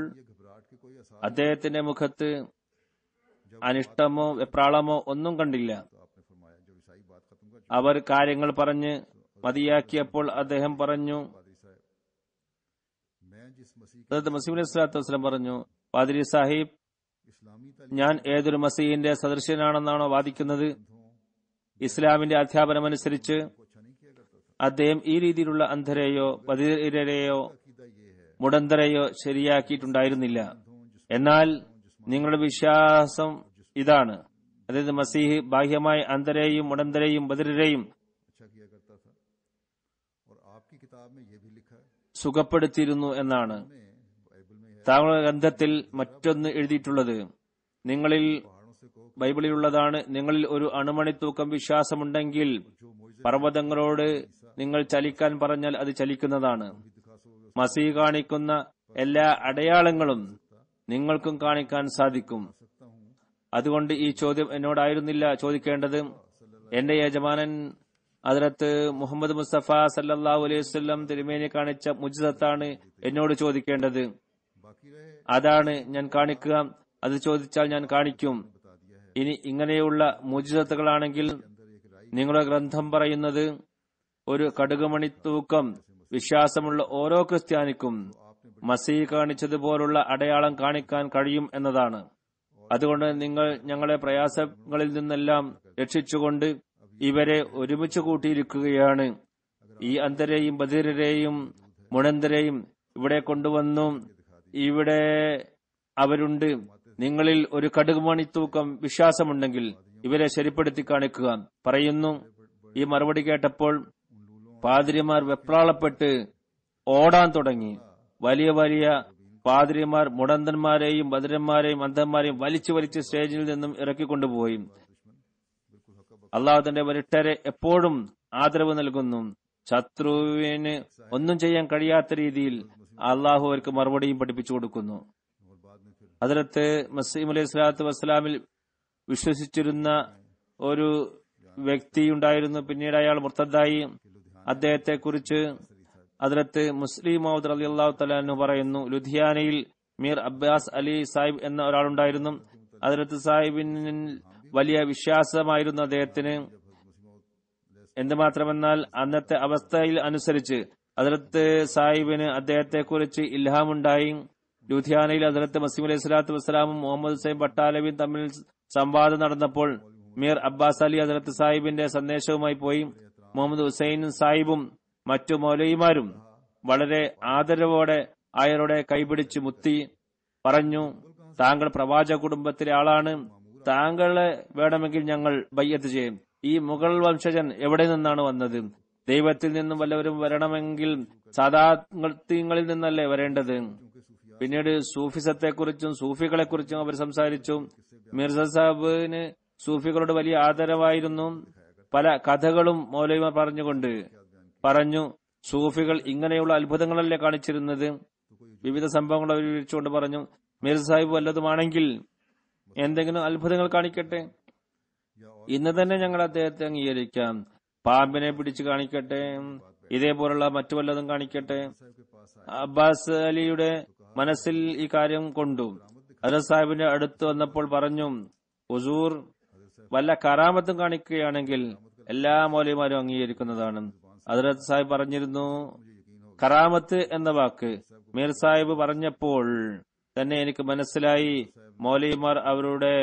അദ്ദേഹത്തിന്റെ മുഖത്ത് അനിഷ്ടമോ വെപ്രാളമോ ഒന്നും കണ്ടില്ല. അവർ കാര്യങ്ങൾ പറഞ്ഞ് മതിയാക്കിയപ്പോൾ അദ്ദേഹം പറഞ്ഞു, മസീഹ് അലൈഹി സ്വലാത്തു വസ്സലാം പറഞ്ഞു, പാദ്രി സാഹിബ്, ഞാൻ ഏതൊരു മസീഹിന്റെ സദൃശ്യനാണെന്നാണോ വാദിക്കുന്നത്? ഇസ്ലാമിന്റെ അധ്യാപനമനുസരിച്ച് അദ്ദേഹം ഈ രീതിയിലുള്ള അന്ധരെയോ ബധിരരെയോ മുടന്തരെയോ ശരിയാക്കിയിട്ടുണ്ടായിരുന്നില്ല. എന്നാൽ നിങ്ങളുടെ വിശ്വാസം ഇതാണ്, അതായത് മസീഹ് ബാഹ്യമായി അന്ധരെയും മുടന്തരെയും ബധിരരെയും സുഖപ്പെടുത്തിയിരുന്നു എന്നാണ്. താങ്കളുടെ ഗ്രന്ഥത്തിൽ മറ്റൊന്ന് എഴുതിയിട്ടുള്ളത്, നിങ്ങളിൽ ബൈബിളിലുള്ളതാണ്, നിങ്ങളിൽ ഒരു അണുമണി തൂക്കം വിശ്വാസമുണ്ടെങ്കിൽ പർവ്വതങ്ങളോട് നിങ്ങൾ ചലിക്കാൻ പറഞ്ഞാൽ അത് ചലിക്കുന്നതാണ്. മസീഹ് കാണിക്കുന്ന എല്ലാ അടയാളങ്ങളും നിങ്ങൾക്കും കാണിക്കാൻ സാധിക്കും. അതുകൊണ്ട് ഈ ചോദ്യം എന്നോടായിരുന്നില്ല ചോദിക്കേണ്ടത്. എന്റെ യജമാനൻ ഹദ്റത്ത് മുഹമ്മദ് മുസ്തഫ സല്ലല്ലാഹു അലൈഹി വസല്ലം തിരുമേനി കാണിച്ച മുജ്സത്താണ് എന്നോട് ചോദിക്കേണ്ടത്. അതാണ് ഞാൻ കാണിക്കുക. അത് ചോദിച്ചാൽ ഞാൻ കാണിക്കും. ഇനി ഇങ്ങനെയുള്ള മുജ്സത്തുകളാണെങ്കിൽ നിങ്ങളുടെ ഗ്രന്ഥം പറയുന്നത് ഒരു കടുകുമണി തൂക്കം വിശ്വാസമുള്ള ഓരോ ക്രിസ്ത്യാനിക്കും മസീഹ് കാണിച്ചതുപോലുള്ള അടയാളം കാണിക്കാൻ കഴിയും എന്നതാണ്. അതുകൊണ്ട് നിങ്ങൾ ഞങ്ങളെ പ്രയാസങ്ങളിൽ നിന്നെല്ലാം രക്ഷിച്ചുകൊണ്ട് ഇവരെ ഒരുമിച്ച് കൂട്ടിയിരിക്കുകയാണ്. ഈ അന്ധരെയും ബധിരരെയും മുടന്തരെയും ഇവിടെ കൊണ്ടുവന്നു. ഇവിടെ അവരുണ്ട്. നിങ്ങളിൽ ഒരു കടുകുമണി തൂക്കം വിശ്വാസമുണ്ടെങ്കിൽ ഇവരെ ശരിപ്പെടുത്തി കാണിക്കുക പറയുന്നു. ഈ മറുപടി കേട്ടപ്പോൾ പാതിരിമാർ വെപ്രാളപ്പെട്ട് ഓടാൻ തുടങ്ങി. വലിയ വലിയ പാതിരിമാർ മുടന്തന്മാരെയും ബധിരന്മാരെയും അന്ധന്മാരെയും വലിച്ചു സ്റ്റേജിൽ നിന്നും ഇറക്കിക്കൊണ്ടുപോയി. അള്ളാഹു തന്റെ വരിട്ടരെ എപ്പോഴും ആദരവ് നൽകുന്നു. ശത്രുവിന് ഒന്നും ചെയ്യാൻ കഴിയാത്ത രീതിയിൽ അള്ളാഹു അവർക്ക് മറുപടിയും പഠിപ്പിച്ചു കൊടുക്കുന്നു. ഹദ്റത്ത് മസീഹ് അലൈഹി സ്വലാത്തു വസ്സലാമിൽ വിശ്വസിച്ചിരുന്ന ഒരു വ്യക്തിയുണ്ടായിരുന്നു. പിന്നീട് അയാൾ മുർത്തദ്ദായി. അദ്ദേഹത്തെ കുറിച്ച് ഹദ്റത്ത് മുസ്ലിം മൗദ് റളിയല്ലാഹു തആല അൻഹു പറയുന്നു, ലുധിയാനയിൽ മീർ അബ്ബാസ് അലി സാഹിബ് എന്ന ഒരാളുണ്ടായിരുന്നു. ഹദ്റത്ത് സാഹിബിന് വലിയ വിശ്വാസമായിരുന്നു അദ്ദേഹത്തിന്. എന്തുമാത്രമെന്നാൽ അന്നത്തെ അവസ്ഥയിൽ അനുസരിച്ച് ഹദ്റത്ത് സാഹിബിന് അദ്ദേഹത്തെ കുറിച്ച് ഇൽഹാമുണ്ടായി. ലുധിയാനയിൽ ഹദ്റത്ത് മസീഹ് അലൈഹി സ്വലാത്തു വസ്സലാമും മുഹമ്മദ് ഹുസൈൻ പട്ടാലവിയും തമ്മിൽ സംവാദം നടന്നപ്പോൾ മീർ അബ്ബാസ് അലി ഹദ്റത്ത് സാഹിബിന്റെ സന്ദേശവുമായി പോയി. മുഹമ്മദ് ഹുസൈൻ സാഹിബും മറ്റു മൗലവിമാരും വളരെ ആദരവോടെ അയാളുടെ കൈപിടിച്ച് മുത്തി പറഞ്ഞു, താങ്കൾ പ്രവാചക കുടുംബത്തിലെ ആളാണ്. താങ്കളെ വേണമെങ്കിൽ ഞങ്ങൾ ബയ്യത്ത് ചെയ്യും. ഈ മുഗൾ വംശജൻ എവിടെ നിന്നാണ് വന്നത്? ദൈവത്തിൽ നിന്നും വല്ലവരും വരണമെങ്കിൽ സാദാത്യങ്ങളിൽ നിന്നല്ലേ വരേണ്ടത്? പിന്നീട് സൂഫിസത്തെക്കുറിച്ചും സൂഫികളെക്കുറിച്ചും അവർ സംസാരിച്ചു. മിർസ സാഹിബിന് സൂഫികളോട് വലിയ ആദരവായിരുന്നു. പല കഥകളും മൗലവിമാർ പറഞ്ഞുകൊണ്ട് പറഞ്ഞു, സൂഫികൾ ഇങ്ങനെയുള്ള അത്ഭുതങ്ങളല്ലേ കാണിച്ചിരുന്നത്. വിവിധ സംഭവങ്ങൾ അവർ വിവരിച്ചുകൊണ്ട് പറഞ്ഞു, മിർസ സാഹിബ് വല്ലതുമാണെങ്കിൽ എന്തെങ്കിലും അത്ഭുതങ്ങൾ കാണിക്കട്ടെ. ഇന്ന് തന്നെ ഞങ്ങൾ അദ്ദേഹത്തെ അംഗീകരിക്കാം. പാമ്പിനെ പിടിച്ച് കാണിക്കട്ടെ, ഇതേപോലുള്ള മറ്റു വല്ലതും കാണിക്കട്ടെ. അബ്ബാസ് അലിയുടെ മനസ്സിൽ ഈ കാര്യം കൊണ്ടു. ഹദ്റത്ത് സാഹിബിന്റെ അടുത്ത് വന്നപ്പോൾ പറഞ്ഞു, ഹുസൂർ വല്ല കറാമത്തും കാണിക്കുകയാണെങ്കിൽ എല്ലാ മൗലവിമാരും അംഗീകരിക്കുന്നതാണ്. ഹദ്റത്ത് സാഹിബ് പറഞ്ഞിരുന്നു, കറാമത്ത് എന്ന വാക്ക് മീർ സാഹിബ് പറഞ്ഞപ്പോൾ തന്നെ എനിക്ക് മനസ്സിലായി മൗലവിമാർ അവരുടെ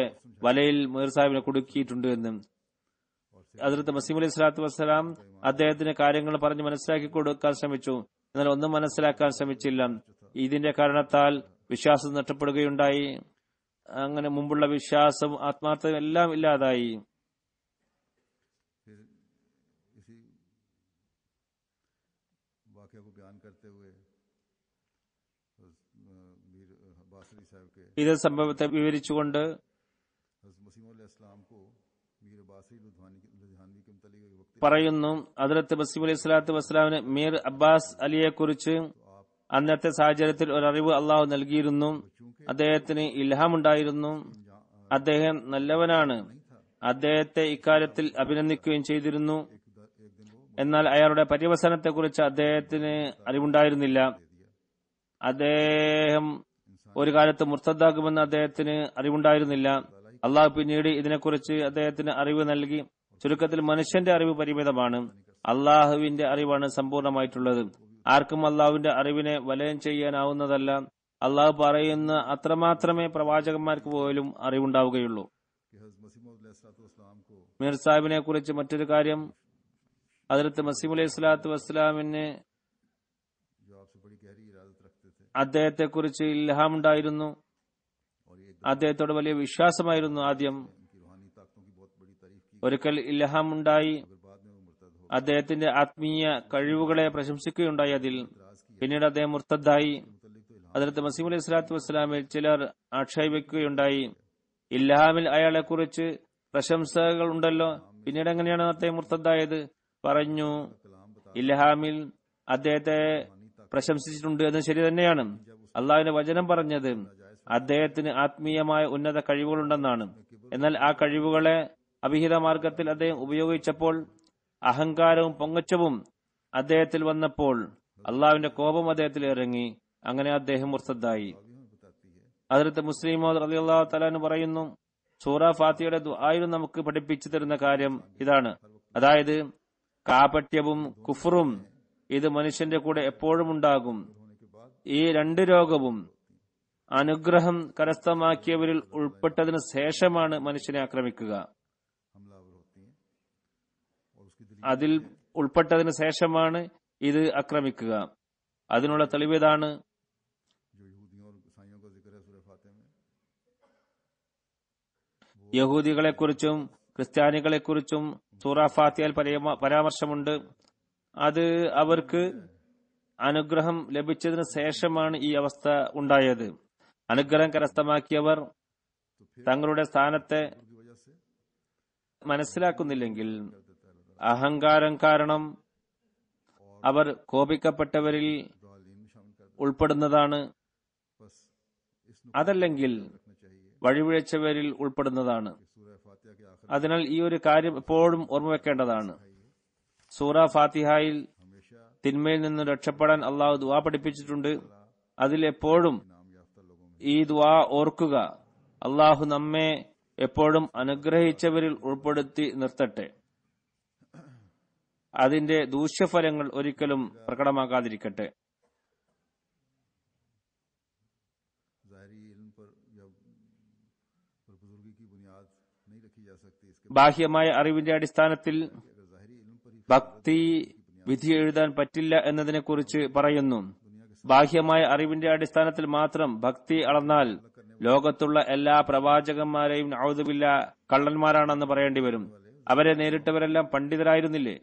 വലയിൽ മീർ സാഹിബിനെ കുടുക്കിയിട്ടുണ്ട് എന്ന്. ഹദ്റത്ത് മസീഹ് അലൈഹി സ്വലാത്തു വസ്സലാം അദ്ദേഹത്തിന് കാര്യങ്ങൾ പറഞ്ഞ് മനസ്സിലാക്കി കൊടുക്കാൻ ശ്രമിച്ചു. എന്നാൽ ഒന്നും മനസ്സിലാക്കാൻ ശ്രമിച്ചില്ല. ഇതിന്റെ കാരണത്താൽ വിശ്വാസം നഷ്ടപ്പെടുകയുണ്ടായി. അങ്ങനെ മുമ്പുള്ള വിശ്വാസം ആത്മാർത്ഥം എല്ലാം ഇല്ലാതായി. ഇത് സംഭവത്തെ വിവരിച്ചുകൊണ്ട് പറയുന്നു, ഹദ്റത്ത് മസീഹ് അലൈഹി സ്വലാത്തു വസ്സലാമിന് മീർ അബ്ബാസ് അലിയെ കുറിച്ച് അന്നത്തെ സാഹചര്യത്തിൽ ഒരറിവ് അള്ളാഹു നൽകിയിരുന്നു. അദ്ദേഹത്തിന് ഇൽഹാമുണ്ടായിരുന്നു. അദ്ദേഹം നല്ലവനാണ്. അദ്ദേഹത്തെ ഇക്കാര്യത്തിൽ അഭിനന്ദിക്കുകയും ചെയ്തിരുന്നു. എന്നാൽ അയാളുടെ പര്യവസാനത്തെക്കുറിച്ച് അദ്ദേഹത്തിന് അറിവുണ്ടായിരുന്നില്ല. അദ്ദേഹം ഒരു കാലത്ത് മുർത്തദ്ദാകുമെന്ന് അദ്ദേഹത്തിന് അറിവുണ്ടായിരുന്നില്ല. അള്ളാഹു പിന്നീട് ഇതിനെക്കുറിച്ച് അദ്ദേഹത്തിന് അറിവ് നൽകി. ചുരുക്കത്തിൽ മനുഷ്യന്റെ അറിവ് പരിമിതമാണ്, അള്ളാഹുവിന്റെ അറിവാണ് സമ്പൂർണമായിട്ടുള്ളത്. ആർക്കും അള്ളാഹുവിന്റെ അറിവിനെ വലയം ചെയ്യാനാവുന്നതല്ല. അള്ളാഹു പറയുന്ന അത്രമാത്രമേ പ്രവാചകന്മാർക്ക് പോലും അറിവുണ്ടാവുകയുള്ളൂ. മീർ സാഹിബിനെ കുറിച്ച് മറ്റൊരു കാര്യം, ഹദ്റത്ത് മസീഹ് അലൈഹി സ്വലാത്തു വസ്സലാമിന് അദ്ദേഹത്തെ കുറിച്ച് ഇൽഹാം ഉണ്ടായിരുന്നു. അദ്ദേഹത്തോട് വലിയ വിശ്വാസമായിരുന്നു. ആദ്യം ഒരിക്കൽ ഇൽഹാം ഉണ്ടായി, അദ്ദേഹത്തിന്റെ ആത്മീയ കഴിവുകളെ പ്രശംസിക്കുകയുണ്ടായി. അതിൽ പിന്നീട് അദ്ദേഹം മുർത്തദ്ദായി. ഹദ്റത്ത് മസീഹ് അലൈഹി സ്വലാത്തു വസ്സലാമിൽ ചിലർ ആക്ഷേപിക്കുകയുണ്ടായി, ഇൽഹാമിൽ അയാളെ കുറിച്ച് പ്രശംസകൾ ഉണ്ടല്ലോ, പിന്നീട് എങ്ങനെയാണ് അദ്ദേഹം മുർത്തദ്ദായത്? പറഞ്ഞു, ഇൽഹാമിൽ അദ്ദേഹത്തെ പ്രശംസിച്ചിട്ടുണ്ട് എന്ന് ശരി തന്നെയാണ്. അള്ളാഹുവിന്റെ വചനം പറഞ്ഞത് അദ്ദേഹത്തിന് ആത്മീയമായ ഉന്നത കഴിവുകളുണ്ടെന്നാണ്. എന്നാൽ ആ കഴിവുകളെ അവിഹിത മാർഗത്തിൽ അദ്ദേഹം ഉപയോഗിച്ചപ്പോൾ, അഹങ്കാരവും പൊങ്ങച്ചവും അദ്ദേഹത്തിൽ വന്നപ്പോൾ അള്ളാഹുവിന്റെ കോപം അദ്ദേഹത്തിൽ ഇറങ്ങി. അങ്ങനെ അദ്ദേഹം മുർത്തദ്ദായി. ഹദ്റത്ത് മുസ്ലിം മൗഊദ് റളിയല്ലാഹു തആല അൻഹു പറയുന്നു, സൂറ ഫാത്തിഹയുടെ ദുആയിൽ നമുക്ക് പഠിപ്പിച്ചു തരുന്ന കാര്യം ഇതാണ്. അതായത് കാപട്യവും കുഫറും ഇത് മനുഷ്യന്റെ കൂടെ എപ്പോഴും ഉണ്ടാകും. ഈ രണ്ട് രോഗവും അനുഗ്രഹം കരസ്ഥമാക്കിയവരിൽ ഉൾപ്പെട്ടതിന് ശേഷമാണ് മനുഷ്യനെ ആക്രമിക്കുക. അതിൽ ഉൾപ്പെട്ടതിന് ശേഷമാണ് ഇത് ആക്രമിക്കുക. അതിനുള്ള തെളിവിതാണ് യഹൂദികളെക്കുറിച്ചും ക്രിസ്ത്യാനികളെക്കുറിച്ചും സൂറ ഫാത്തിഹയിൽ പരാമർശമുണ്ട്. അത് അവർക്ക് അനുഗ്രഹം ലഭിച്ചതിന് ശേഷമാണ് ഈ അവസ്ഥ ഉണ്ടായത്. അനുഗ്രഹം കരസ്ഥമാക്കിയവർ തങ്ങളുടെ സ്ഥാനത്തെ മനസ്സിലാക്കുന്നില്ലെങ്കിൽ അഹങ്കാരം കാരണം അവർ കോപിക്കപ്പെട്ടവരിൽ ഉൾപ്പെടുന്നതാണ്, അതല്ലെങ്കിൽ വഴിപിഴച്ചവരിൽ ഉൾപ്പെടുന്നതാണ്. അതിനാൽ ഈ ഒരു കാര്യം എപ്പോഴും ഓർമ്മ വെക്കേണ്ടതാണ്. സൂറ ഫാത്തിഹയിൽ തിന്മയിൽ നിന്ന് രക്ഷപ്പെടാൻ അള്ളാഹു ദുആ പഠിപ്പിച്ചിട്ടുണ്ട്. അതിൽ എപ്പോഴും ഈ ദുആ ഓർക്കുക. അള്ളാഹു നമ്മെ എപ്പോഴും അനുഗ്രഹിച്ചവരിൽ ഉൾപ്പെടുത്തി നിർത്തട്ടെ. അതിന്റെ ദൂഷ്യഫലങ്ങൾ ഒരിക്കലും പ്രകടമാകാതിരിക്കട്ടെ. ബാഹ്യമായ അറിവിന്റെ അടിസ്ഥാനത്തിൽ ഭക്തി വിധി എഴുതാൻ പറ്റില്ല എന്നതിനെ കുറിച്ച് പറയുന്നു. ബാഹ്യമായ അറിവിന്റെ അടിസ്ഥാനത്തിൽ മാത്രം ഭക്തി അളന്നാൽ ലോകത്തുള്ള എല്ലാ പ്രവാചകന്മാരെയും നഊദു ബില്ലാഹ് കള്ളന്മാരാണെന്ന് പറയേണ്ടി വരും. അവരെ നേരിട്ടവരെല്ലാം പണ്ഡിതരായിരുന്നില്ലേ?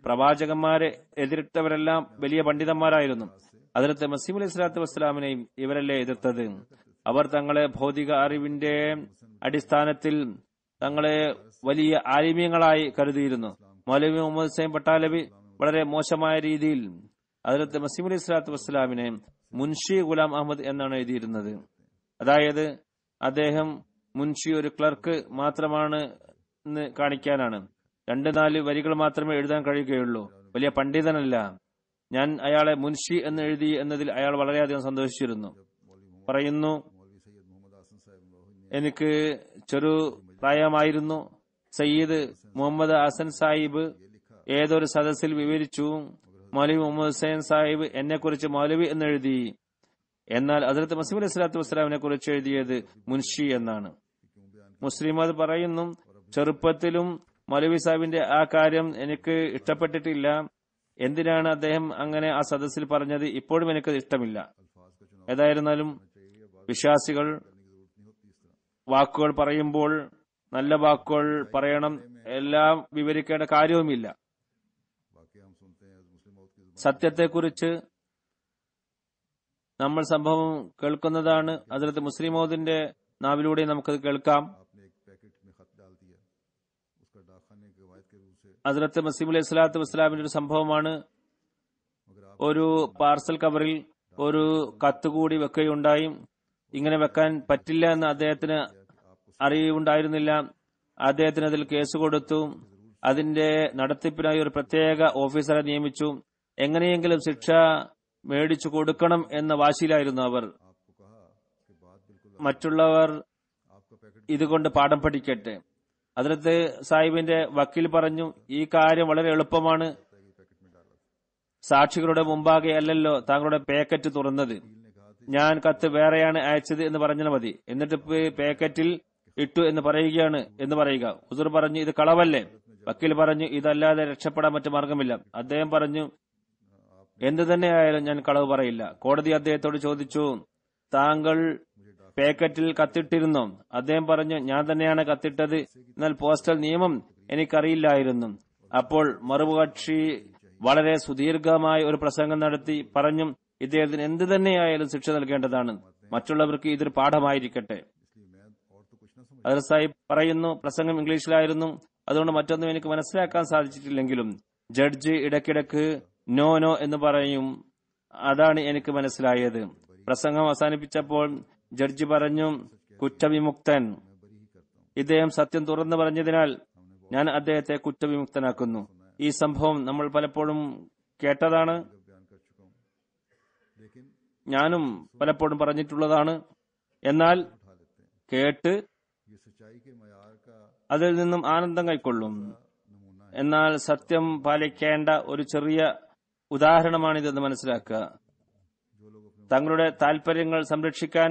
പ്രവാചകന്മാരെ എതിരിട്ടവരെല്ലാം വലിയ പണ്ഡിതന്മാരായിരുന്നു. ഹദ്റത്ത് മസീഹ് അലൈഹി സ്വലാത്തു വസ്സലാമിനെയും ഇവരല്ലേ എതിർത്തത്? അവർ തങ്ങളെ ഭൗതിക അറിവിന്റെ അടിസ്ഥാനത്തിൽ തങ്ങളെ വലിയ ആലിമ്യങ്ങളായി കരുതിയിരുന്നു. മൗലവി മുഹമ്മദ് ഹുസൈൻ പട്ടാലവി വളരെ മോശമായ രീതിയിൽ ഹദ്റത്ത് മസീഹ് അലൈഹി സ്വലാത്തു വസ്സലാമിനെ മുൻഷി ഗുലാം അഹമ്മദ് എന്നാണ് എഴുതിയിരുന്നത്. അതായത് അദ്ദേഹം മുൻഷി ഒരു ക്ലർക്ക് മാത്രമാണ് എന്ന് കാണിക്കാനാണ്. 2-4 വരികൾ മാത്രമേ എഴുതാൻ കഴിയുകയുള്ളൂ. വലിയ പണ്ഡിതനല്ല. ഞാൻ അയാളെ മുൻഷി എന്ന് എഴുതി എന്നതിൽ അയാൾ വളരെയധികം സന്തോഷിച്ചിരുന്നു. പറയുന്നു, എനിക്ക് ചെറു പ്രായമായിരുന്നു. സയ്യിദ് മുഹമ്മദ് ഹസൻ സാഹിബ് ഏതൊരു സദസ്സിൽ വിവരിച്ചു, മൗലവി മുഹമ്മദ് ഹുസൈൻ സാഹിബ് എന്നെ കുറിച്ച് മൗലവി എന്ന് എഴുതി, എന്നാൽ ഹദ്റത്ത് മസീഹ് അലൈഹി സ്വലാത്തു വസ്സലാമിനെ കുറിച്ച് എഴുതിയത് മുൻഷി എന്നാണ്. മുസ്ലിം അത് പറയുന്നു, ചെറുപ്പത്തിലും മൗലവി സാഹിബിന്റെ ആ കാര്യം എനിക്ക് ഇഷ്ടപ്പെട്ടിട്ടില്ല. എന്തിനാണ് അദ്ദേഹം അങ്ങനെ ആ സദസ്സിൽ പറഞ്ഞത്? ഇപ്പോഴും എനിക്കത് ഇഷ്ടമില്ല. ഏതായിരുന്നാലും വിശ്വാസികൾ വാക്കുകൾ പറയുമ്പോൾ നല്ല വാക്കുകൾ പറയണം. എല്ലാം വിവരിക്കേണ്ട കാര്യവുമില്ല. സത്യത്തെക്കുറിച്ച് നമ്മൾ സംഭവം കേൾക്കുന്നതാണ്. ഹദ്റത്ത് മുസ്ലിം മൗദിന്റെ നാവിലൂടെ നമുക്കത് കേൾക്കാം. ഹദ്റത്ത് മസീഹ് അലൈഹി സ്വലാത്തു വസ്സലാമിന്റെ ഒരു സംഭവമാണ്. ഒരു പാർസൽ കവറിൽ ഒരു കത്ത് കൂടി വെക്കുകയുണ്ടായി. ഇങ്ങനെ വെക്കാൻ പറ്റില്ല എന്ന് അദ്ദേഹത്തിന് അറിവുണ്ടായിരുന്നില്ല. അദ്ദേഹത്തിന് അതിൽ കേസ് കൊടുത്തു. അതിന്റെ നടത്തിപ്പിനായി ഒരു പ്രത്യേക ഓഫീസറെ നിയമിച്ചു. എങ്ങനെയെങ്കിലും ശിക്ഷ മേടിച്ചു കൊടുക്കണം എന്ന വാശിയിലായിരുന്നു അവർ. മറ്റുള്ളവർ ഇതുകൊണ്ട് പാഠം പഠിക്കട്ടെ. ഹദ്രത്ത് സാഹിബിന്റെ വക്കീൽ പറഞ്ഞു, ഈ കാര്യം വളരെ എളുപ്പമാണ്. സാക്ഷികളുടെ മുമ്പാകെ അല്ലല്ലോ താങ്കളുടെ പാക്കറ്റ് തുറന്നത്. ഞാൻ കത്ത് വേറെയാണ് അയച്ചത് എന്ന് പറഞ്ഞാൽ മതി. എന്നിട്ട് പാക്കറ്റിൽ ഇട്ടു എന്ന് പറയുകയാണ് എന്ന് പറയുക. ഹുസൂർ പറഞ്ഞു, ഇത് കളവല്ലേ? വക്കീൽ പറഞ്ഞു, ഇതല്ലാതെ രക്ഷപ്പെടാൻ മറ്റു മാർഗമില്ല. അദ്ദേഹം പറഞ്ഞു, എന്തു തന്നെയായാലും ഞാൻ കളവ് പറയില്ല. കോടതി അദ്ദേഹത്തോട് ചോദിച്ചു, താങ്കൾ പാക്കറ്റിൽ കത്തിട്ടിരുന്നോ? അദ്ദേഹം പറഞ്ഞു, ഞാൻ തന്നെയാണ് കത്തിട്ടത്. എന്നാൽ പോസ്റ്റൽ നിയമം എനിക്കറിയില്ലായിരുന്നു. അപ്പോൾ മറുകക്ഷി വളരെ സുദീർഘമായ ഒരു പ്രസംഗം നടത്തി പറഞ്ഞു, ഇദ്ദേഹത്തിന് എന്തു തന്നെയായാലും ശിക്ഷ നൽകേണ്ടതാണ്. മറ്റുള്ളവർക്ക് ഇതൊരു പാഠമായിരിക്കട്ടെ. ഹദ്രത്ത് സാഹിബ് പറയുന്നു, പ്രസംഗം ഇംഗ്ലീഷിലായിരുന്നു. അതുകൊണ്ട് മറ്റൊന്നും എനിക്ക് മനസ്സിലാക്കാൻ സാധിച്ചിട്ടില്ലെങ്കിലും ജഡ്ജ് ഇടയ്ക്കിടയ്ക്ക് നോ നോ എന്ന് പറയും. അതാണ് എനിക്ക് മനസ്സിലായത്. പ്രസംഗം അവസാനിപ്പിച്ചപ്പോൾ ജഡ്ജി പറഞ്ഞു, കുറ്റവിമുക്തൻ. ഇദ്ദേഹം സത്യം തുറന്നു പറഞ്ഞതിനാൽ ഞാൻ അദ്ദേഹത്തെ കുറ്റവിമുക്തനാക്കുന്നു. ഈ സംഭവം നമ്മൾ പലപ്പോഴും കേട്ടതാണ്, ഞാനും പലപ്പോഴും പറഞ്ഞിട്ടുള്ളതാണ്. എന്നാൽ കേട്ട് അതിൽ നിന്നും ആനന്ദം കൈക്കൊള്ളും. എന്നാൽ സത്യം പാലിക്കേണ്ട ഒരു ചെറിയ ഉദാഹരണമാണിതെന്ന് മനസ്സിലാക്കുക. തങ്ങളുടെ താൽപര്യങ്ങൾ സംരക്ഷിക്കാൻ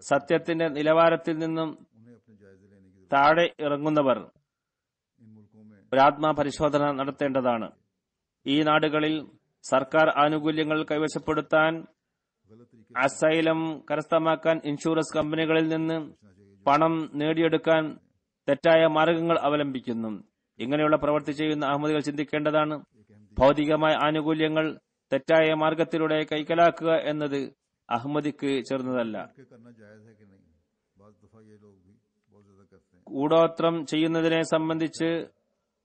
സത്യത്തിന്റെ നിലവാരത്തിൽ നിന്നും താഴെ ഇറങ്ങുന്നവർ ഒരാത്മാ പരിശോധന നടത്തേണ്ടതാണ്. ഈ നാടുകളിൽ സർക്കാർ ആനുകൂല്യങ്ങൾ കൈവശപ്പെടുത്താൻ, അസൈലം കരസ്ഥമാക്കാൻ, ഇൻഷുറൻസ് കമ്പനികളിൽ നിന്ന് പണം നേടിയെടുക്കാൻ തെറ്റായ മാർഗങ്ങൾ അവലംബിക്കുന്നു. ഇങ്ങനെയുള്ള പ്രവൃത്തി ചെയ്യുന്ന അഹമ്മദികൾ ചിന്തിക്കേണ്ടതാണ്, ഭൗതികമായ ആനുകൂല്യങ്ങൾ തെറ്റായ മാർഗത്തിലൂടെ കൈക്കലാക്കുക എന്നത് അഹമ്മദിക്ക് ചേർന്നതല്ല. കൂടോത്രം ചെയ്യുന്നതിനെ സംബന്ധിച്ച്